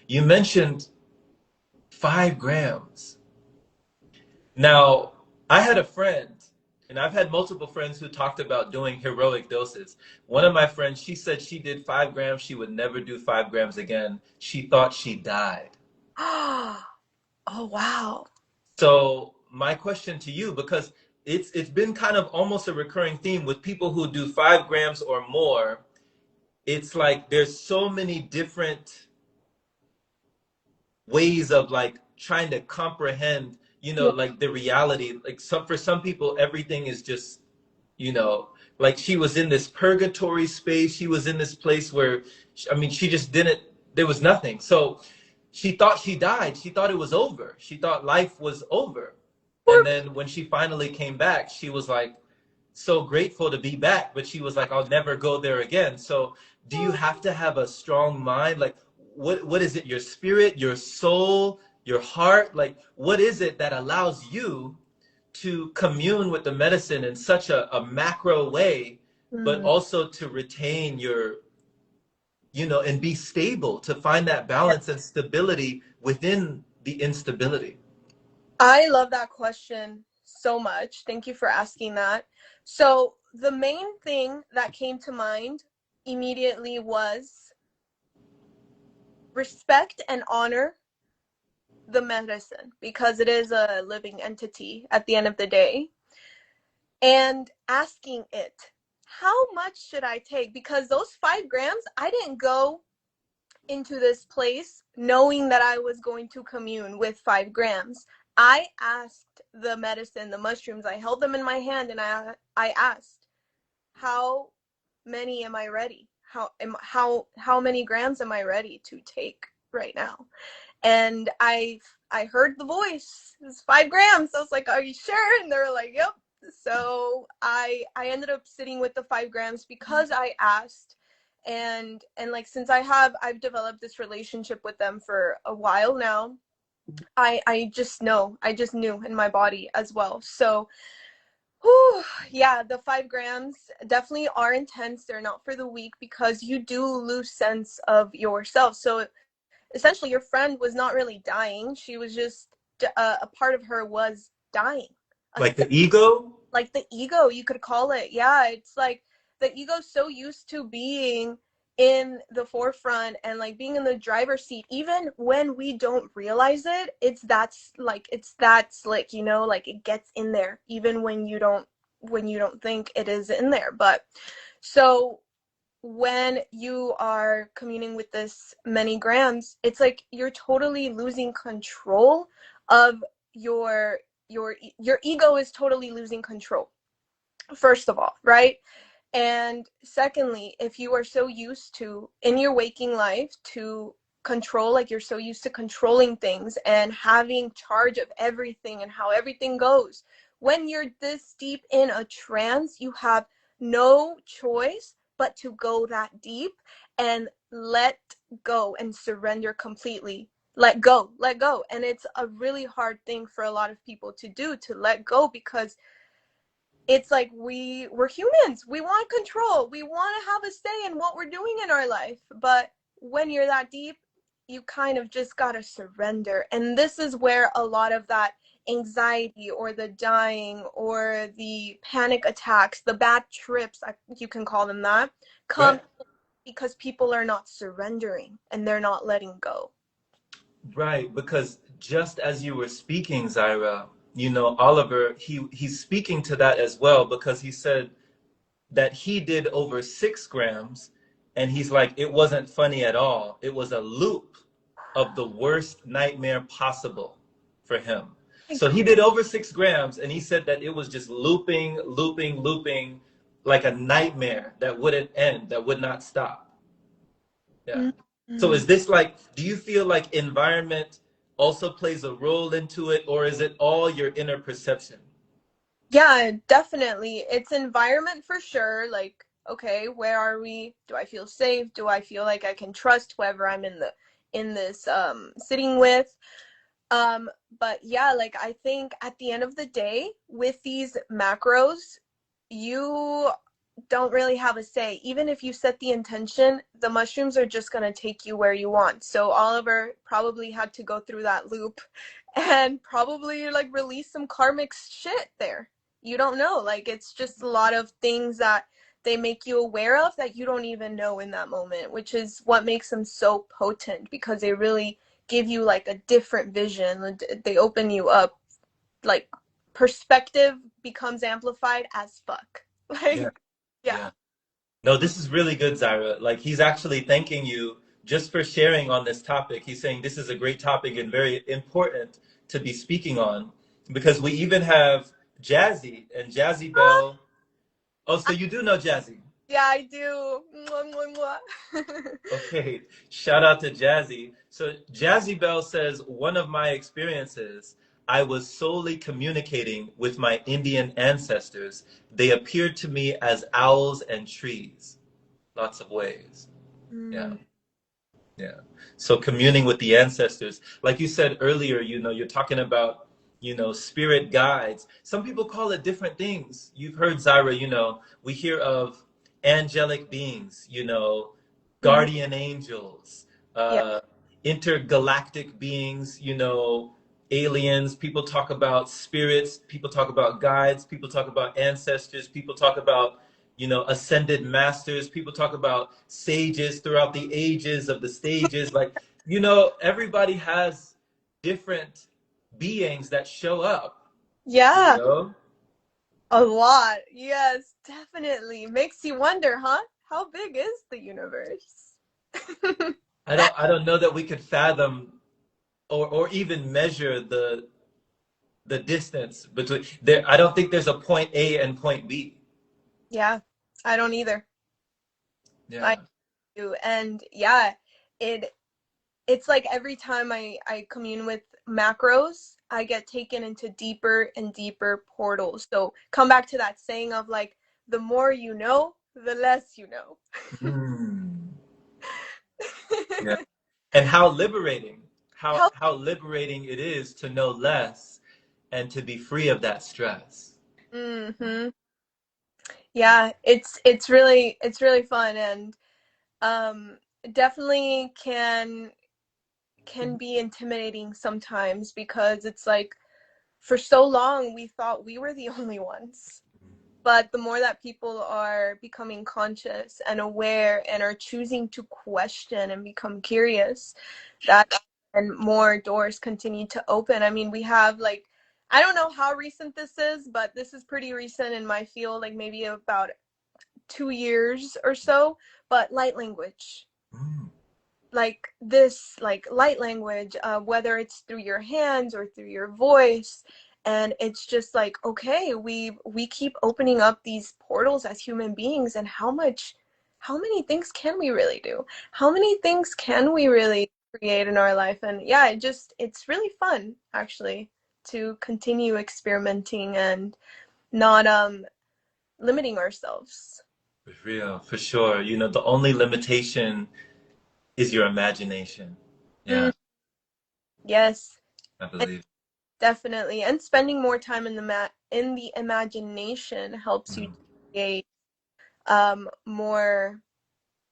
you mentioned 5 grams. Now, I had a friend, and I've had multiple friends who talked about doing heroic doses. One of my friends, she said she did 5 grams. She would never do 5 grams again. She thought she died. Oh wow. So my question to you, because it's been kind of almost a recurring theme with people who do 5 grams or more, it's like there's so many different ways of like trying to comprehend, Yeah. like the reality. Like for some people, everything is just, you know, like she was in this purgatory space. She was in this place where, I mean, she just didn't, there was nothing. So she thought she died. She thought it was over. She thought life was over. And then when she finally came back, she was like so grateful to be back, but she was like, I'll never go there again. So do you have to have a strong mind? Like, what is it? Your spirit, your soul, your heart? Like, what is it that allows you to commune with the medicine in such a macro way, but Mm. also to retain your, and be stable, to find that Yeah. balance and stability within the instability? I love that question so much. Thank you for asking that. So, the main thing that came to mind immediately was respect and honor the medicine because it is a living entity at the end of the day. And asking it, how much should I take? Because those 5 grams, I didn't go into this place knowing that I was going to commune with 5 grams. I asked the medicine, the mushrooms, I held them in my hand and I asked, how many am I ready? How many grams am I ready to take right now? And I heard the voice. It was 5 grams. I was like, "Are you sure?" And they were like, "Yep." So I ended up sitting with the 5 grams because I asked, and like since I've developed this relationship with them for a while now. I just know. I just knew in my body as well. So whew, yeah, the 5 grams definitely are intense. They're not for the weak because you do lose sense of yourself. So essentially your friend was not really dying. She was just a part of her was dying. A, Like the ego? like the ego, you could call it. Yeah, it's like the ego's so used to being in the forefront and like being in the driver's seat even when we don't realize it. It's that slick, like it gets in there even when you don't think it is in there. But so when you are communing with this many grams, it's like you're totally losing control of your ego is totally losing control, first of all, right? And secondly, if you are so used to in your waking life to control, like you're so used to controlling things and having charge of everything and how everything goes, when you're this deep in a trance, you have no choice but to go that deep and let go and surrender completely. Let go. And it's a really hard thing for a lot of people to do, to let go, because it's like we're humans. We want control. We want to have a say in what we're doing in our life. But when you're that deep, you kind of just got to surrender. And this is where a lot of that anxiety or the dying or the panic attacks, the bad trips, you can call them that, come Right. because people are not surrendering and they're not letting go. Right, because just as you were speaking, Zaira, Oliver, he's speaking to that as well because he said that he did over 6 grams and he's like, it wasn't funny at all. It was a loop of the worst nightmare possible for him. My So God. he did over 6 grams and he said that it was just looping, looping, looping like a nightmare that wouldn't end, that would not stop. Yeah. So Mm-hmm. is this like, do you feel like environment also plays a role into it, or is it all your inner perception? Yeah, definitely. It's environment for sure. Like, okay, where are we? Do I feel safe? Do I feel like I can trust whoever I'm in this sitting with? But yeah, like I think at the end of the day, with these macros, you don't really have a say. Even if you set the intention, the mushrooms are just going to take you where you want. So Oliver probably had to go through that loop and probably like release some karmic shit there. You don't know. Like it's just a lot of things that they make you aware of that you don't even know in that moment, which is what makes them so potent because they really give you like a different vision. They open you up, like perspective becomes amplified as fuck. Yeah. Like, yeah. Yeah. No, this is really good, Zaira. Like he's actually thanking you just for sharing on this topic. He's saying this is a great topic and very important to be speaking on because we even have Jazzy and Jazzy Bell. Oh, so you do know Jazzy. Yeah, I do. Mwah, mwah, mwah. Okay, shout out to Jazzy. So Jazzy Bell says, one of my experiences, I was solely communicating with my Indian ancestors. They appeared to me as owls and trees. Lots of ways. Yeah. Mm, Yeah. So communing with the ancestors, like you said earlier, you're talking about, spirit guides. Some people call it different things. You've heard Zaira, we hear of angelic beings, mhm. guardian angels, Yeah. intergalactic beings, aliens, people talk about spirits, people talk about guides, people talk about ancestors, people talk about, ascended masters, people talk about sages throughout the ages of the stages. Like, everybody has different beings that show up, you Yeah, know? a lot. Yes, definitely. Makes you wonder, huh? How big is the universe? I don't know that we could fathom or even measure the distance between there. I don't think there's a point A and point B. Yeah, I don't either. I Yeah. do. And yeah, it it's like every time I commune with macros, I get taken into deeper and deeper portals. So come back to that saying of like, the more you know, the less you know. Mm. Yeah. And how liberating, how How how liberating it is to know less and to be free of that stress. hmm Yeah, it's really fun, and um definitely can be intimidating sometimes, because it's like, for so long we thought we were the only ones. But the more that people are becoming conscious and aware and are choosing to question and become curious, that and more doors continue to open. I mean, we have like, I don't know how recent this is, but this is pretty recent in my field, like maybe about 2 years or so. But light language, Mm. like this, like light language, whether it's through your hands or through your voice. And it's just like, okay, we keep opening up these portals as human beings, and how many things can we really do? How many things can we really create in our life? And yeah, it's really fun, actually, to continue experimenting and not limiting ourselves. For real, for sure. The only limitation is your imagination. Mm, Yeah, yes. I believe. Definitely. And spending more time in the imagination helps you Mm. create more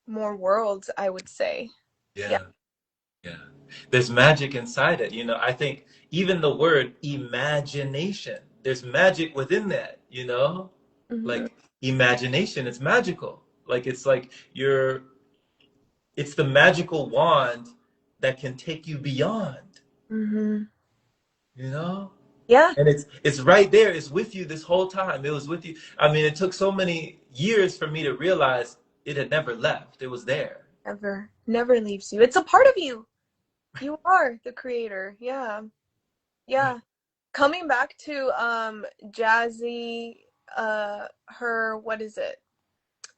worlds, I would say. Yeah. Yeah, yeah. There's magic inside it. I think even the word imagination, there's magic within that. Hmm. Like imagination, it's magical. Like it's the magical wand that can take you beyond, Hmm. you know? Yeah. And it's right there. It's with you this whole time. It was with you. I mean, it took so many years for me to realize it had never left. It was there. Never leaves you. It's a part of you. You are the creator. Yeah. Yeah. Yeah. Coming back to Jazzy, her, what is it?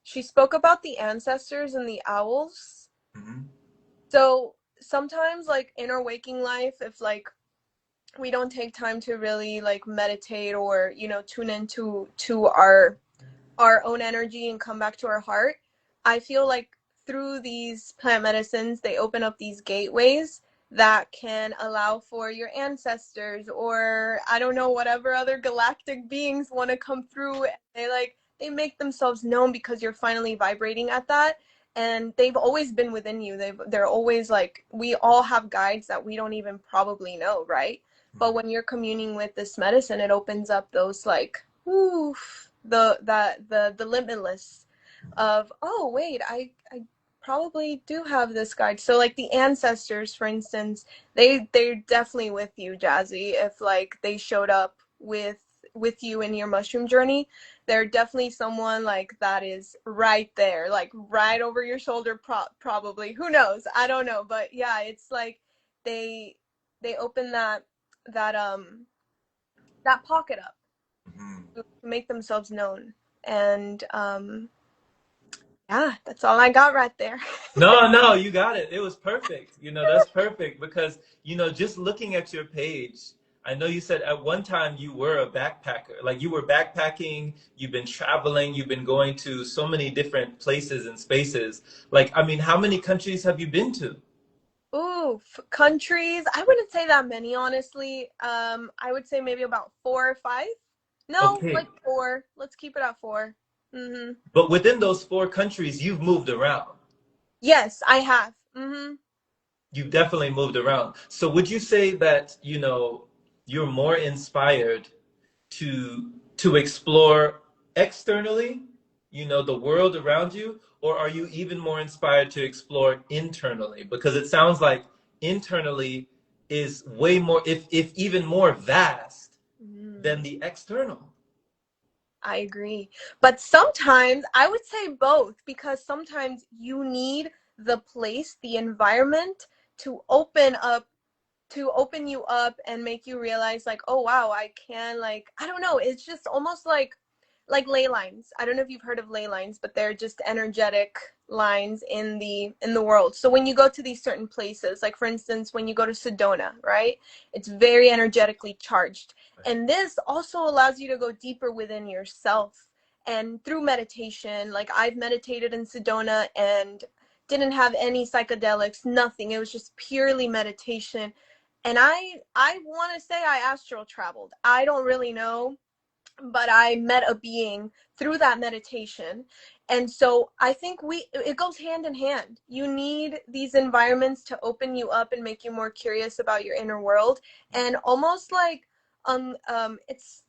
She spoke about the ancestors and the owls. Hmm. So sometimes, like in our waking life, if like we don't take time to really like meditate, or tune into to our own energy and come back to our heart, I feel like through these plant medicines, they open up these gateways that can allow for your ancestors, or I don't know, whatever other galactic beings want to come through. They make themselves known, because you're finally vibrating at that. And they've always been within you. They're always like, we all have guides that we don't even probably know, right? But when you're communing with this medicine, it opens up those like, oof, the limitless of, oh wait, I probably do have this guide. So like the ancestors, for instance, they're definitely with you, Jazzy. If like they showed up with you in your mushroom journey, they're definitely someone like that is right there, like right over your shoulder, probably. Who knows? I don't know, but yeah, it's like they they open that that pocket up Hmm. to make themselves known. And yeah, that's all I got right there. No, no, you got it. It was perfect. That's perfect because, just looking at your page, I know you said at one time you were a backpacker. Like you were backpacking, you've been traveling, you've been going to so many different places and spaces. Like, I mean, how many countries have you been to? Ooh, countries. I wouldn't say that many, honestly. I would say maybe about 4 or 5. No, Okay. like 4. Let's keep it at 4. Mm-hmm. But within those four countries, you've moved around. Yes, I have. Mm-hmm. You've definitely moved around. So would you say that, you're more inspired to explore externally, the world around you, or are you even more inspired to explore internally? Because it sounds like internally is way more, if even more vast than Mm. the external. I agree. But sometimes I would say both because sometimes you need the place, the environment to open you up and make you realize like, oh wow, I can like I don't know, it's just almost like ley lines. I don't know if you've heard of ley lines, but they're just energetic lines in the world. So when you go to these certain places, like for instance, when you go to Sedona, right? It's very energetically charged. And this also allows you to go deeper within yourself. And through meditation, like I've meditated in Sedona and didn't have any psychedelics, nothing. It was just purely meditation. And I want to say I astral traveled. I don't really know, but I met a being through that meditation. And so I think it goes hand in hand. You need these environments to open you up and make you more curious about your inner world. And almost like it's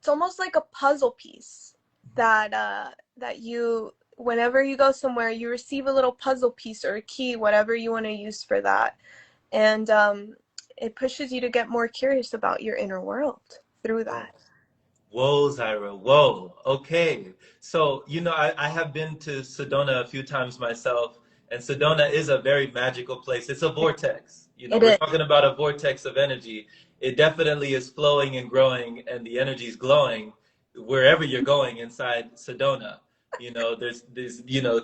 almost like a puzzle piece that you whenever you go somewhere you receive a little puzzle piece or a key, whatever you want to use for that. And it pushes you to get more curious about your inner world through Whoa. that. Whoa, Zaira. Whoa. Okay. So, I have been to Sedona a few times myself, and Sedona is a very magical place. It's a vortex. It We're is. talking about a vortex of energy. It definitely is flowing and growing, and the energy is glowing wherever you're going inside Sedona. There's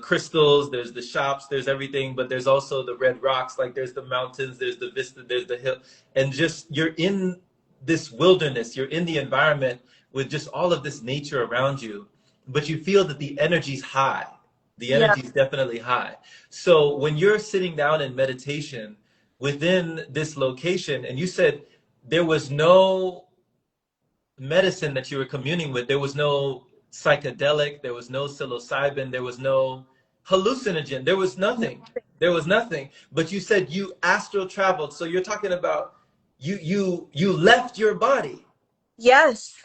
crystals, there's the shops, there's everything, but there's also the red rocks, like there's the mountains, there's the vista, there's the hill, and just you're in this wilderness, you're in the environment with just all of this nature around you, but you feel that the energy's high. The Yeah. energy's definitely high. So when you're sitting down in meditation within this location, and you said there was no medicine that you were communing with, there was no psychedelic, there was no psilocybin, there was no hallucinogen, there was nothing. There was nothing. But you said you astral traveled, so you're talking about you left your body. Yes.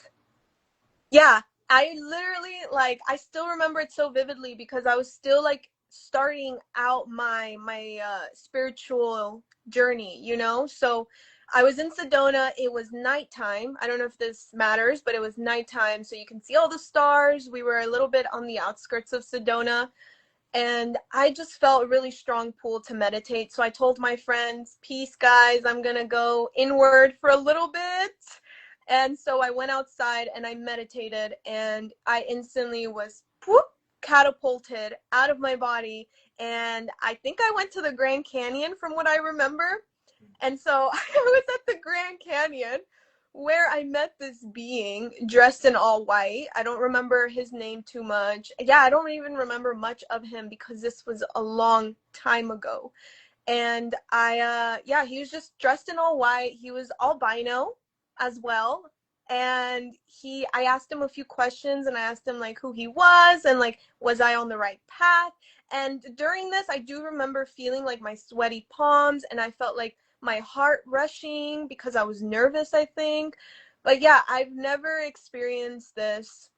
Yeah. I literally like I still remember it so vividly because I was still like starting out my spiritual journey, you know? So I was in Sedona. It was nighttime. I don't know if this matters, but it was nighttime, so you can see all the stars. We were a little bit on the outskirts of Sedona, and I just felt a really strong pull to meditate. So I told my friends, peace, guys, I'm going to go inward for a little bit. And so I went outside and I meditated, and I instantly was whoop, catapulted out of my body. And I think I went to the Grand Canyon from what I remember. And so I was at the Grand Canyon where I met this being dressed in all white. I don't remember his name too much. Yeah, I don't even remember much of him because this was a long time ago. And yeah, he was just dressed in all white. He was albino as well. And I asked him a few questions, and I asked him like who he was and like was I on the right path. And during this I do remember feeling like my sweaty palms, and I felt like my heart rushing because I was nervous, I think. But yeah, I've never experienced this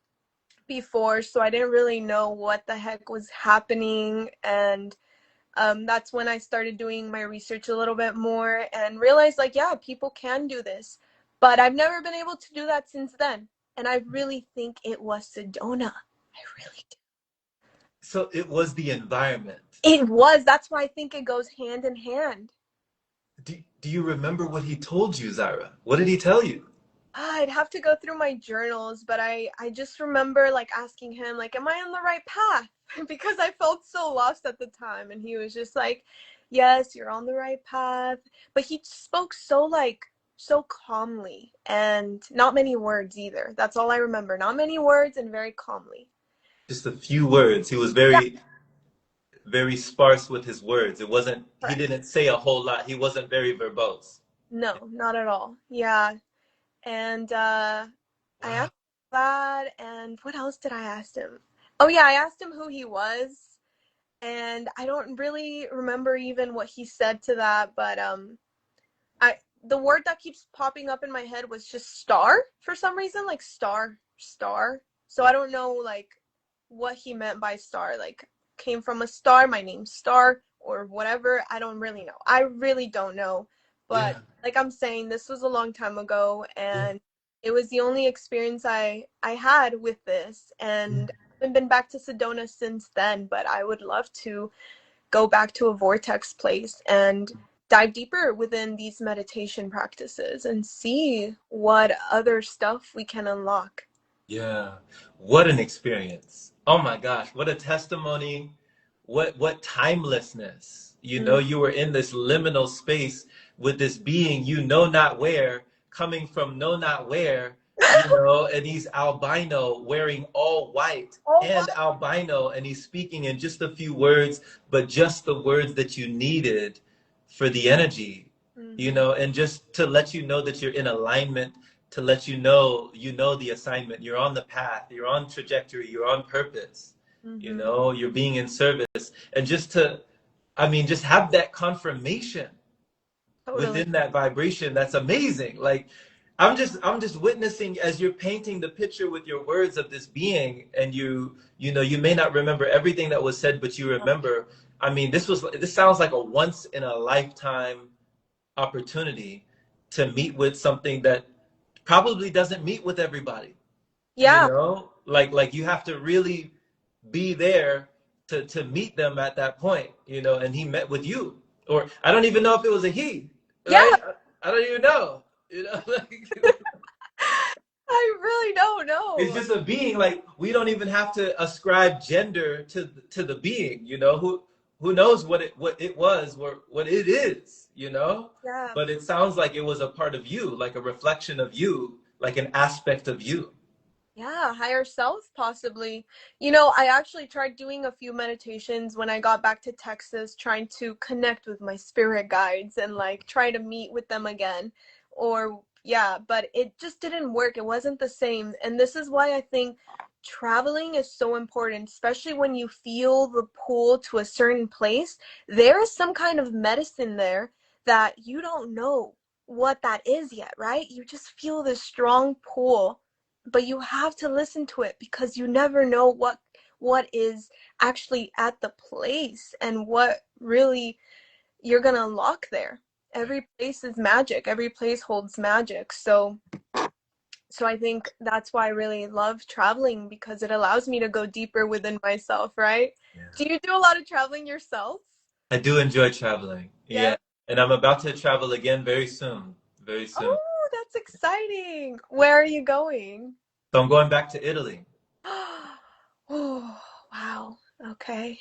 before, so I didn't really know what the heck was happening. And that's when I started doing my research a little bit more and realized, like, yeah, people can do this. But I've never been able to do that since then. And I really think it was Sedona. I really do. So it was the environment. It was. That's why I think it goes hand in hand. Do you remember what he told you, Zaira? What did he tell you? I'd have to go through my journals, but I just remember like asking him like, "Am I on the right path?" because I felt so lost at the time, and he was just like, "Yes, you're on the right path." But he spoke so calmly and not many words either. That's all I remember. Not many words and very calmly. Just a few words. He was Yeah, very, very sparse with his words. He correct. didn't say a whole lot. He wasn't very verbose. No, not at all. Yeah. And I Wow. asked that, and what else did I ask him? Oh yeah, I asked him who he was. and I don't really remember even what he said to that, but I the word that keeps popping up in my head was just star for some reason, like star, star. So I don't know like what he meant by star, like came from a star, my name's Star or whatever. I don't really know. I really don't know. But Yeah, like I'm saying, this was a long time ago yeah, and it was the only experience I had with this, yeah, and I haven't been back to Sedona since then, but I would love to go back to a vortex place and dive deeper within these meditation practices and see what other stuff we can unlock. yeah. What an experience. Oh my gosh, what a testimony. What timelessness. You know, Mm. you were in this liminal space with this being you know not where, coming from know not where, you know, and he's albino wearing all white Oh, and what? albino, and he's speaking in just a few words, but just the words that you needed for the energy, you Mm-hmm. know, and just to let you know that you're in alignment, to let you know the assignment, you're on the path, you're on trajectory, you're on purpose, you Mm-hmm. know, you're being in service. And just to, I mean, just have that confirmation Totally. within that vibration. That's amazing. Like I'm just witnessing as you're painting the picture with your words of this being, and you know, you may not remember everything that was said, but you remember. I mean, this sounds like a once in a lifetime opportunity to meet with something that probably doesn't meet with everybody, you Yeah. know, like you have to really be there to meet them at that point, you know. And he met with you, or I don't even know if it was a he, Yeah. right? I don't even know, you know. Like, I really don't it's know. just a being. Like we don't even have to ascribe gender to the being, you know. Who knows what it was, or what it is, you know. Yeah. But it sounds like it was a part of you, like a reflection of you, like an aspect of you. Yeah, higher self, possibly. You know, I actually tried doing a few meditations when I got back to Texas, trying to connect with my spirit guides and like try to meet with them again. Or, yeah, but it just didn't work. It wasn't the same. And this is why I think traveling is so important, especially when you feel the pull to a certain place. There is some kind of medicine there that you don't know what that is yet, right? You just feel this strong pull, but you have to listen to it because you never know what is actually at the place and what really you're gonna unlock there. Every place is magic. Every place holds magic. So I think that's why I really love traveling, because it allows me to go deeper within myself, right? Yeah. Do you do a lot of traveling yourself? I do enjoy traveling. Yeah. Yeah. And I'm about to travel again very soon. Very soon. Oh, that's exciting. Where are you going? So I'm going back to Italy. Oh, wow. Okay.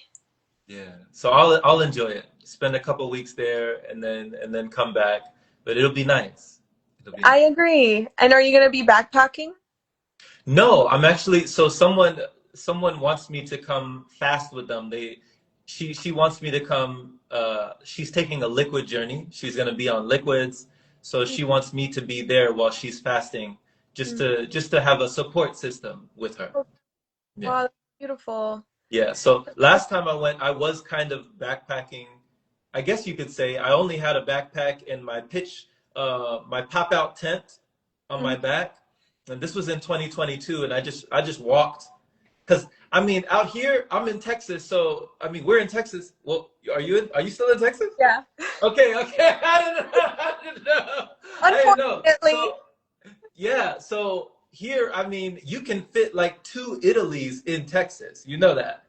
Yeah. So I'll enjoy it. Spend a couple weeks there and then come back. But it'll be nice. It'll be nice. I agree. And are you going to be backpacking? No, I'm actually, so someone wants me to come fast with them. She wants me to come, she's taking a liquid journey. She's gonna be on liquids. So she wants me to be there while she's fasting, Mm. just to have a support system with her. Yeah. Wow, that's beautiful. Yeah. So last time I went, I was kind of backpacking. I guess you could say I only had a backpack and my pop out tent on Mhm. my back. And this was in 2022, and I just walked. Because I mean, out here, I'm in Texas, so I mean, we're in Texas. Well, are you still in Texas? Yeah. Okay, okay. I didn't know. I didn't know. I didn't know. Unfortunately, So yeah, so here, I mean, you can fit like two Italies in Texas. You know that.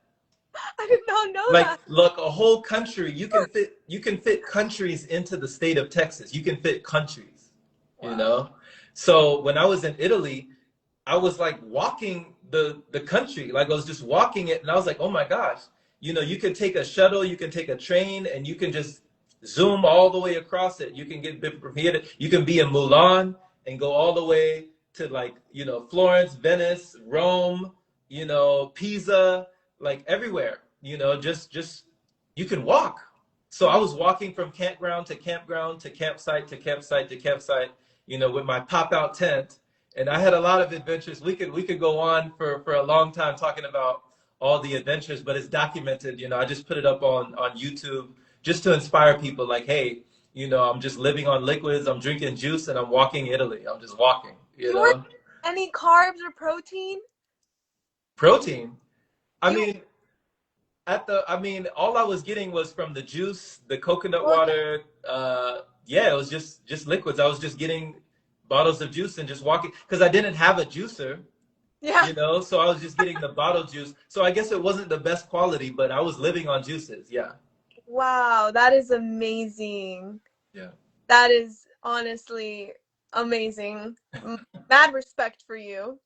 I did not know Like, that. look, a whole country. You can fit countries into the state of Texas. You can fit countries, you Wow. know? So when I was in Italy, I was like walking the country, like I was just walking it, and I was like, oh my gosh, you know, you can take a shuttle, you can take a train, and you can just zoom all the way across it. You can get from here to, you can be in Milan and go all the way to, like, you know, Florence, Venice, Rome, you know, Pisa, like everywhere, you know, just you can walk. So I was walking from campground to campground to campsite to campsite to campsite, you know, with my pop out tent, and I had a lot of adventures. We could go on for a long time talking about all the adventures, but it's documented. I just put it up on YouTube just to inspire people. Like, hey, I'm just living on liquids. I'm drinking juice, and I'm walking Italy. I'm just walking. You weren't any carbs or protein? Protein. I You mean, all I was getting was from the juice, the coconut well, water. Yeah, it was just liquids. I was just getting bottles of juice and just walking because I didn't have a juicer. yeah. So I was just getting the bottle juice. So I guess it wasn't the best quality, but I was living on juices. Yeah. Wow, that is amazing. Yeah. That is honestly amazing. Mad respect for you.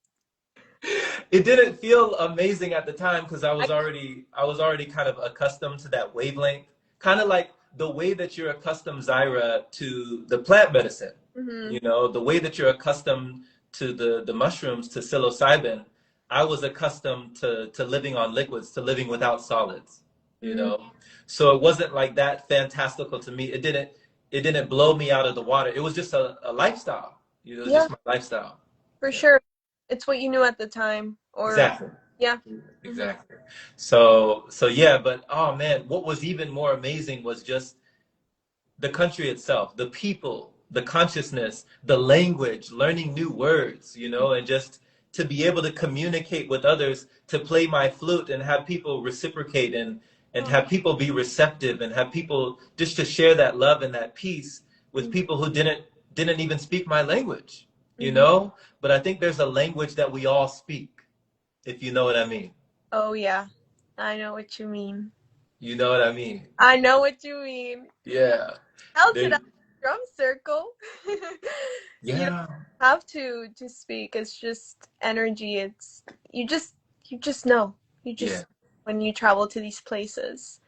It didn't feel amazing at the time because I I, was already kind of accustomed to that wavelength, kind of like the way that you're accustomed, Zaira, to the plant medicine. mm-hmm, The way that you're accustomed to the mushrooms, to psilocybin. I was accustomed to living on liquids, to living without solids. You mm-hmm. know, so it wasn't like that fantastical to me. It didn't blow me out of the water. It was just a lifestyle. It was Yeah, just my lifestyle. for Yeah. sure. It's what you knew at the time, or Exactly. yeah. Mm-hmm. Exactly. So yeah, but oh man, what was even more amazing was just the country itself, the people, the consciousness, the language, learning new words, and just to be able to communicate with others, to play my flute and have people reciprocate and Oh, have people be receptive and have people just to share that love and that peace with people who didn't even speak my language, mm-hmm. but I think there's a language that we all speak, if you know what I mean. Oh yeah, I know what you mean. You know what I mean? I know what you mean. Yeah. Melted There, out drum circle. You don't yeah. have to speak. It's just energy. It's you just know. You Yeah. just when you travel to these places.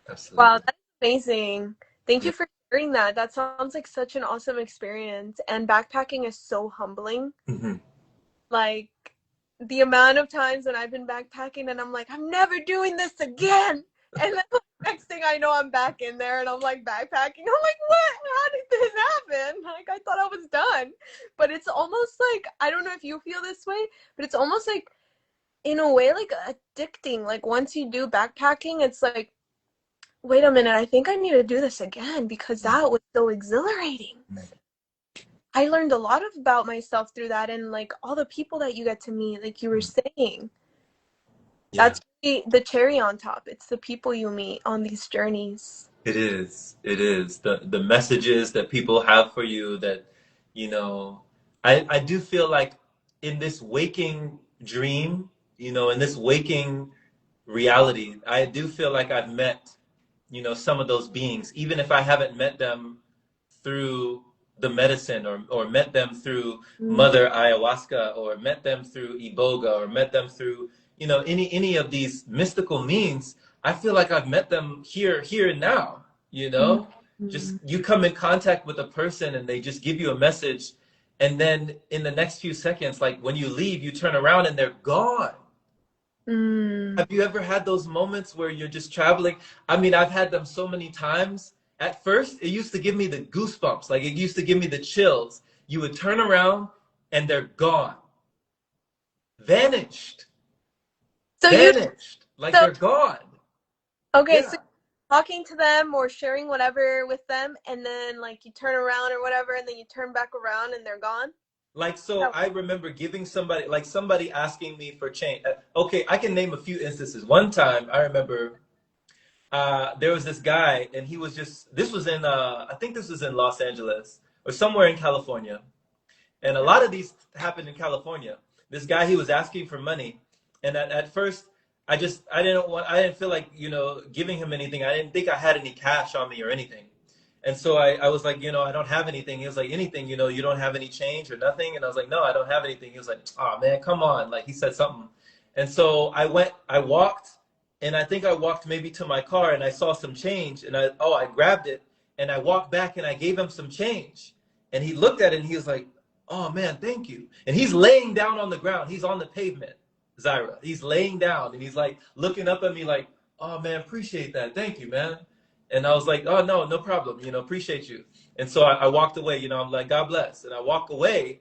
Wow, Absolutely. that's amazing. Thank Yeah. you for sharing that. That sounds like such an awesome experience. And backpacking is so humbling. Hmm. Like the amount of times when I've been backpacking and I'm like, I'm never doing this again. And then like, next thing I know, I'm back in there and I'm like backpacking. I'm like, what? How did this happen? Like, I thought I was done. But it's almost like, I don't know if you feel this way, but it's almost like, in a way, like addicting. Like, once you do backpacking, it's like, wait a minute, I think I need to do this again because that was so exhilarating. I learned a lot about myself through that and like all the people that you get to meet, like you were saying. Yeah. That's the cherry on top. It's the people you meet on these journeys. It is. It is. The messages that people have for you that, you know, I do feel like in this waking dream, in this waking reality, I do feel like I've met, some of those beings, even if I haven't met them through the medicine or met them through Mm. Mother Ayahuasca or met them through Iboga or met them through, any of these mystical means. I feel like I've met them here and now, just Mm. you come in contact with a person and they just give you a message. And then in the next few seconds, like when you leave, you turn around and they're gone. Mm. Have you ever had those moments where you're just traveling? I mean, I've had them so many times. At first, it used to give me the goosebumps, like it used to give me the chills. You would turn around and they're gone. Vanished. So you Vanished. Like so they're gone. okay, so Yeah. talking to them or sharing whatever with them and then like you turn around or whatever and then you turn back around and they're gone? Like, so Oh. I remember giving somebody, like somebody asking me for change. Okay, I can name a few instances. One time I remember there was this guy, and he was just, this was in, I think this was in Los Angeles or somewhere in California. And a lot of these happened in California. This guy, he was asking for money. And at first, I didn't feel like, giving him anything. I didn't think I had any cash on me or anything. And so I was like, I don't have anything. He was like, anything, you don't have any change or nothing. And I was like, no, I don't have anything. He was like, oh man, come on. Like he said something. And so I walked, and I think I walked maybe to my car and I saw some change and I grabbed it and I walked back and I gave him some change. And he looked at it and he was like, oh man, thank you. And he's laying down on the ground. He's on the pavement, Zaira. He's laying down and he's like looking up at me like, oh man, appreciate that. Thank you, man. And I was like, oh no, no problem. Appreciate you. And so I walked away, I'm like, God bless. And I walk away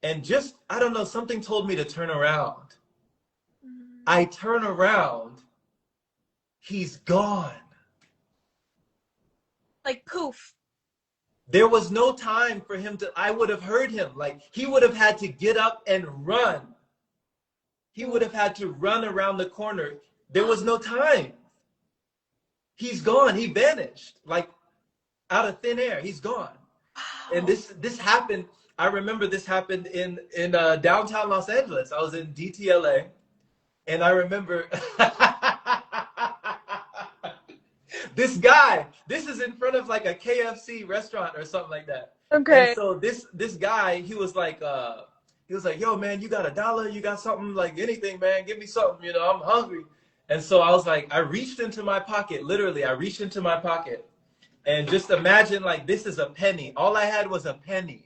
and just, I don't know, something told me to turn around. I turn around, he's gone. Like poof. There was no time for him to, I would have heard him. Like, he would have had to get up and run. He would have had to run around the corner. There was no time. He's gone. He vanished, like out of thin air. He's gone. And Wow. this happened. I remember this happened in downtown Los Angeles. I was in DTLA, and I remember this guy. This is in front of like a KFC restaurant or something like that. And Okay. so this guy, he was like, yo man, you got $1? You got something, like anything, man? Give me something. You know, I'm hungry. And so I was like, I reached into my pocket. Literally, I reached into my pocket, and just imagine like this is a penny. All I had was a penny.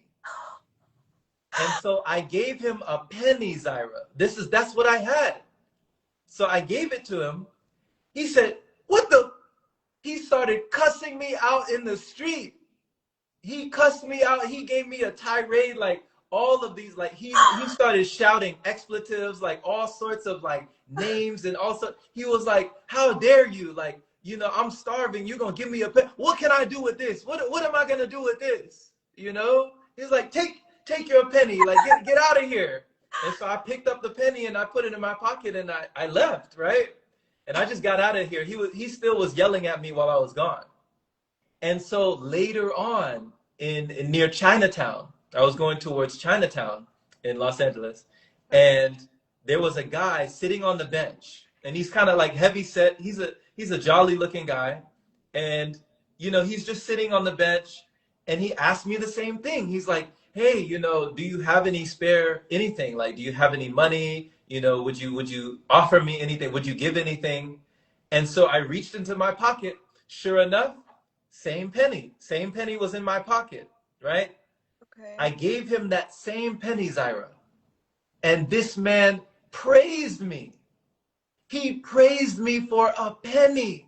And so I gave him a penny, Zaira. That's what I had. So I gave it to him. He said, "What the?" He started cussing me out in the street. He cussed me out. He gave me a tirade, like all of these, like he started shouting expletives, like all sorts of like names and also he was like, "How dare you? Like, you know, I'm starving. You're gonna give me a pen. What can I do with this? What am I gonna do with this? You know?" He's like, take your penny, like get out of here. And so I picked up the penny and I put it in my pocket and I left, right? And I just got out of here. He still was yelling at me while I was gone. And so later on in near Chinatown, I was going towards Chinatown in Los Angeles, and there was a guy sitting on the bench, and he's kind of like heavy set. He's a jolly looking guy, and you know, he's just sitting on the bench, and he asked me the same thing. He's like, "Hey, you know, do you have any spare anything? Like, do you have any money? You know, would you offer me anything? Would you give anything?" And so I reached into my pocket. Sure enough, same penny was in my pocket, right? Okay. I gave him that same penny, Zaira. And this man praised me. He praised me for a penny.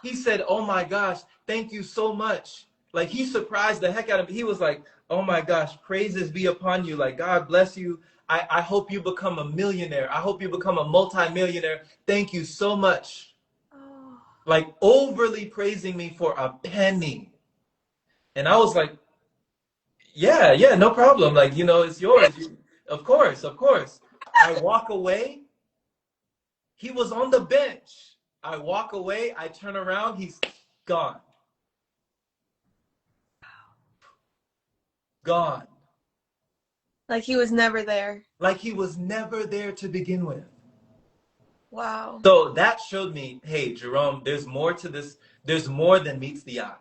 He said, "Oh my gosh, thank you so much." Like, he surprised the heck out of me. He was like, "Oh my gosh, praises be upon you. Like, God bless you. I hope you become a millionaire. I hope you become a multimillionaire. Thank you so much." Oh. Like, overly praising me for a penny. And I was like, yeah, no problem. Like, you know, it's yours. Of course, of course. I walk away. He was on the bench. I walk away. I turn around. He's gone. Gone. Like he was never there. Like he was never there to begin with. Wow. So that showed me, hey, Jerome, there's more to this. There's more than meets the eye,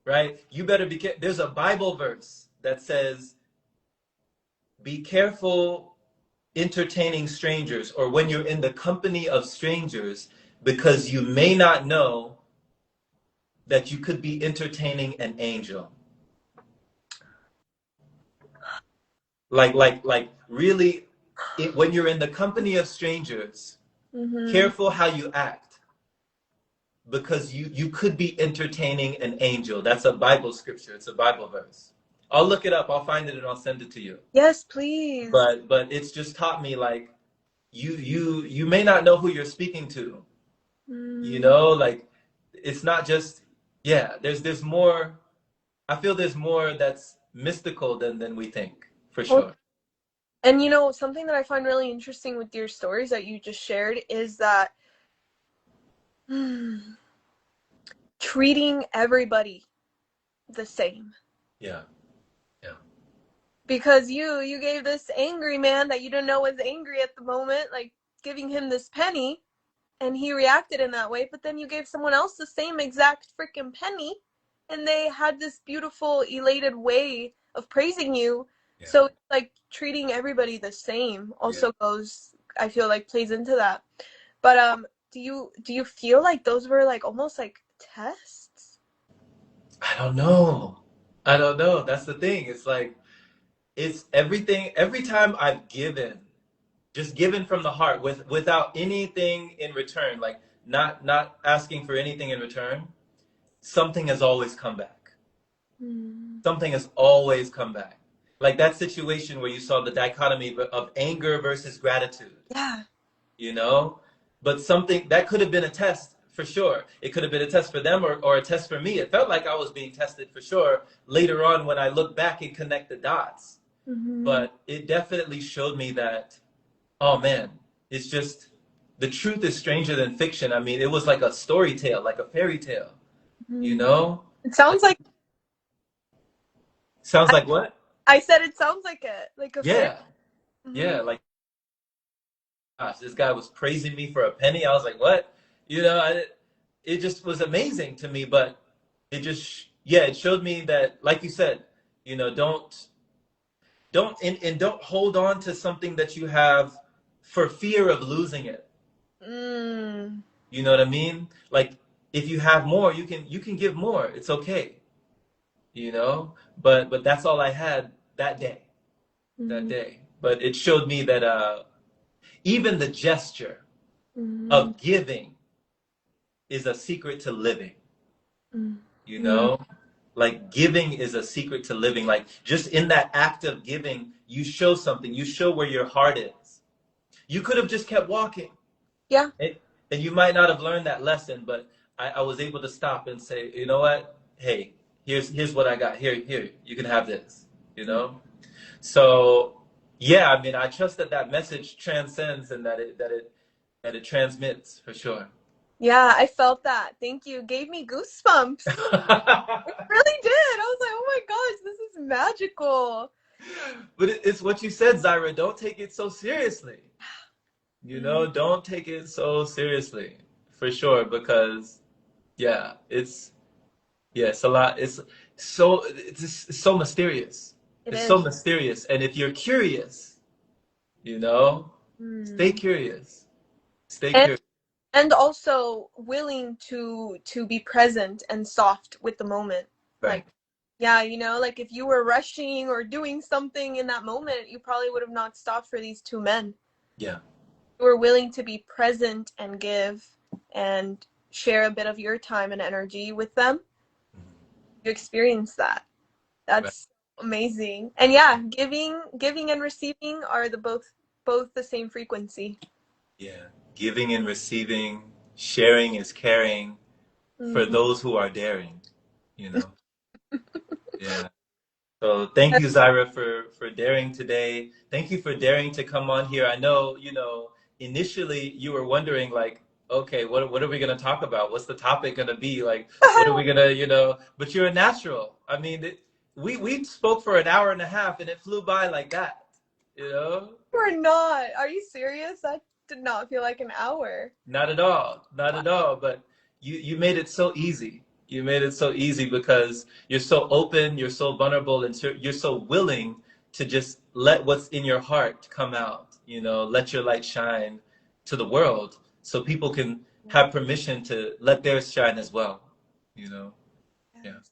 right? You better be careful. There's a Bible verse that says, be careful entertaining strangers, or when you're in the company of strangers, because you may not know that you could be entertaining an angel. Like really, when you're in the company of strangers, Mm-hmm. careful how you act, because you could be entertaining an angel. That's a Bible scripture. It's a Bible verse. I'll look it up. I'll find it and I'll send it to you. Yes, please. But it's just taught me, like, you may not know who you're speaking to. You Mm. know, like, it's not just, yeah, there's more. I feel there's more that's mystical than we think, for Oh, sure. and you know, something that I find really interesting with your stories that you just shared is that treating everybody the same. Yeah, yeah, Because you gave this angry man that you didn't know was angry at the moment, like giving him this penny, and he reacted in that way, but then you gave someone else the same exact freaking penny, and they had this beautiful elated way of praising you. yeah, So like treating everybody the same yeah. also goes, I feel like, plays into that. But do you feel like those were like almost like tests? I don't know. I don't know. That's the thing. It's like, it's everything. Every time I've given, just given from the heart, without anything in return, like not asking for anything in return, something has always come back. Mm. Something has always come back. Like that situation where you saw the dichotomy of anger versus gratitude. Yeah. you know? But something that could have been a test for sure. It could have been a test for them or a test for me. It felt like I was being tested for sure later on when I look back and connect the dots. Mm-hmm. But it definitely showed me that, oh man, it's just the truth is stranger than fiction. I mean, it was like a story tale, like a fairy tale, you Mm-hmm. know? It sounds like Sounds I, like what? I said it sounds like it, like a fairy. Yeah, Mm-hmm. yeah. Like, gosh, this guy was praising me for a penny. I was like, what? You know, it just was amazing to me. But it just, yeah, it showed me that, like you said, you know, and don't hold on to something that you have for fear of losing it. Mm. You know what I mean? Like, if you have more, you can give more. It's okay, you know. But that's all I had that day. That Mm-hmm. day. But it showed me that even the gesture Mm-hmm. of giving is a secret to living, you Mm-hmm. know? Like giving is a secret to living. Like just in that act of giving, you show something. You show where your heart is. You could have just kept walking. Yeah. And, and you might not have learned that lesson, but I was able to stop and say, you know what? Hey, here's what I got. Here, you can have this, you know? So yeah, I mean I trust that that message transcends and that it transmits for sure. Yeah, I felt that. Thank you. Gave me goosebumps. It really did. I was like, oh my gosh, this is magical. But it's what you said, Zaira. Don't take it so seriously. You Mm, know, don't take it so seriously, for sure. Because yeah, it's a lot. It's so mysterious. it It's so is. mysterious. And if you're curious, you know, stay Mm. curious. Stay And curious. and also willing to be present and soft with the moment. Right. Like, yeah, like if you were rushing or doing something in that moment, you probably would have not stopped for these two men. Yeah. You were willing to be present and give and share a bit of your time and energy with them. You experience that. Right. That's amazing. And yeah, giving and receiving are the both the same frequency. Yeah. Giving and receiving, sharing is caring for Mm-hmm. those who are daring. You know. Yeah. So thank you, Zaira, for daring today. Thank you for daring to come on here. I know, initially you were wondering like, okay, what are we gonna talk about? What's the topic gonna be? Like, what are we gonna? But you're a natural. I mean, we spoke for an hour and a half, and it flew by like that. You know, We're not. Are you serious? That did not feel like an hour. not at all, not Wow. at all. But you made it so easy. You made it so easy because you're so open, you're so vulnerable, and you're so willing to just let what's in your heart come out. Let your light shine to the world so people can have permission to let theirs shine as well. You know? Yeah. Yes.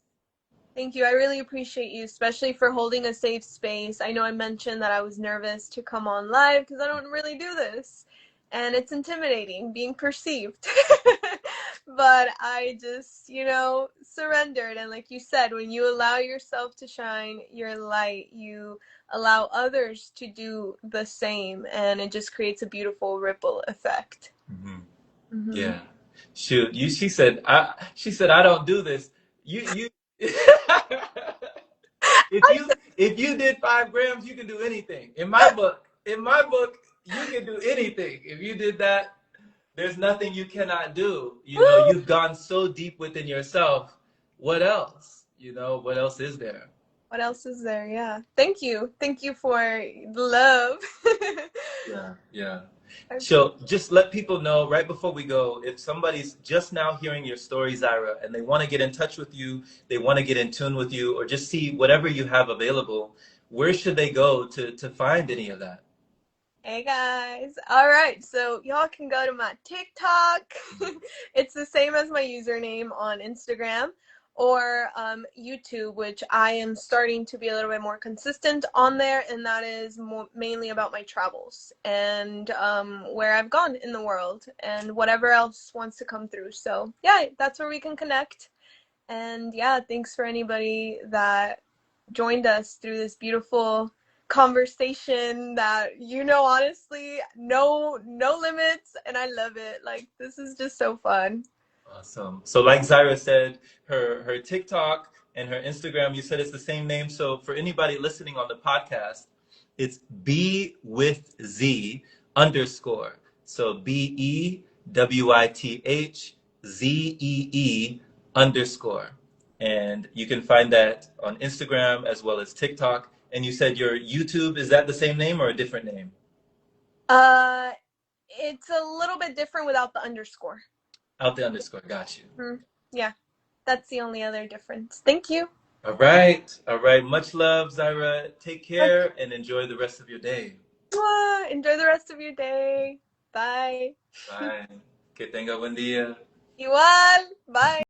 Thank you. I really appreciate you, especially for holding a safe space. I know I mentioned that I was nervous to come on live because I don't really do this. And it's intimidating being perceived. But I just, surrendered. And like you said, when you allow yourself to shine your light, you allow others to do the same. And it just creates a beautiful ripple effect. Hmm. Hmm. Yeah. Shoot, she said I don't do this. You if you did 5 grams, you can do anything. In my book, you can do anything. If you did that, there's nothing you cannot do. You've gone so deep within yourself. What else? What else is there? What else is there? Yeah. Thank you. Thank you for the love. Yeah, yeah. I So just let people know right before we go, if somebody's just now hearing your story, Zaira, and they want to get in touch with you, they want to get in tune with you, or just see whatever you have available, where should they go to find any of that? Hey guys. All right. So y'all can go to my TikTok. It's the same as my username on Instagram or YouTube, which I am starting to be a little bit more consistent on there. And that is mainly about my travels and where I've gone in the world and whatever else wants to come through. So yeah, that's where we can connect. And yeah, thanks for anybody that joined us through this beautiful conversation that, honestly, no limits, and I love it. Like, this is just so fun. Awesome. So like Zaira said, her TikTok and her Instagram, you said it's the same name. So for anybody listening on the podcast, it's B with Z underscore. So BEWITHZEE underscore. And you can find that on Instagram as well as TikTok. And you said your YouTube, is that the same name or a different name? Uh, it's a little bit different without the underscore. Out the underscore. Got you. Yeah, that's the only other difference. Thank you. All right. All right. Much love, Zaira. Take care and enjoy the rest of your day. Enjoy the rest of your day. Bye. Bye. Que tenga buen día. Igual. Bye.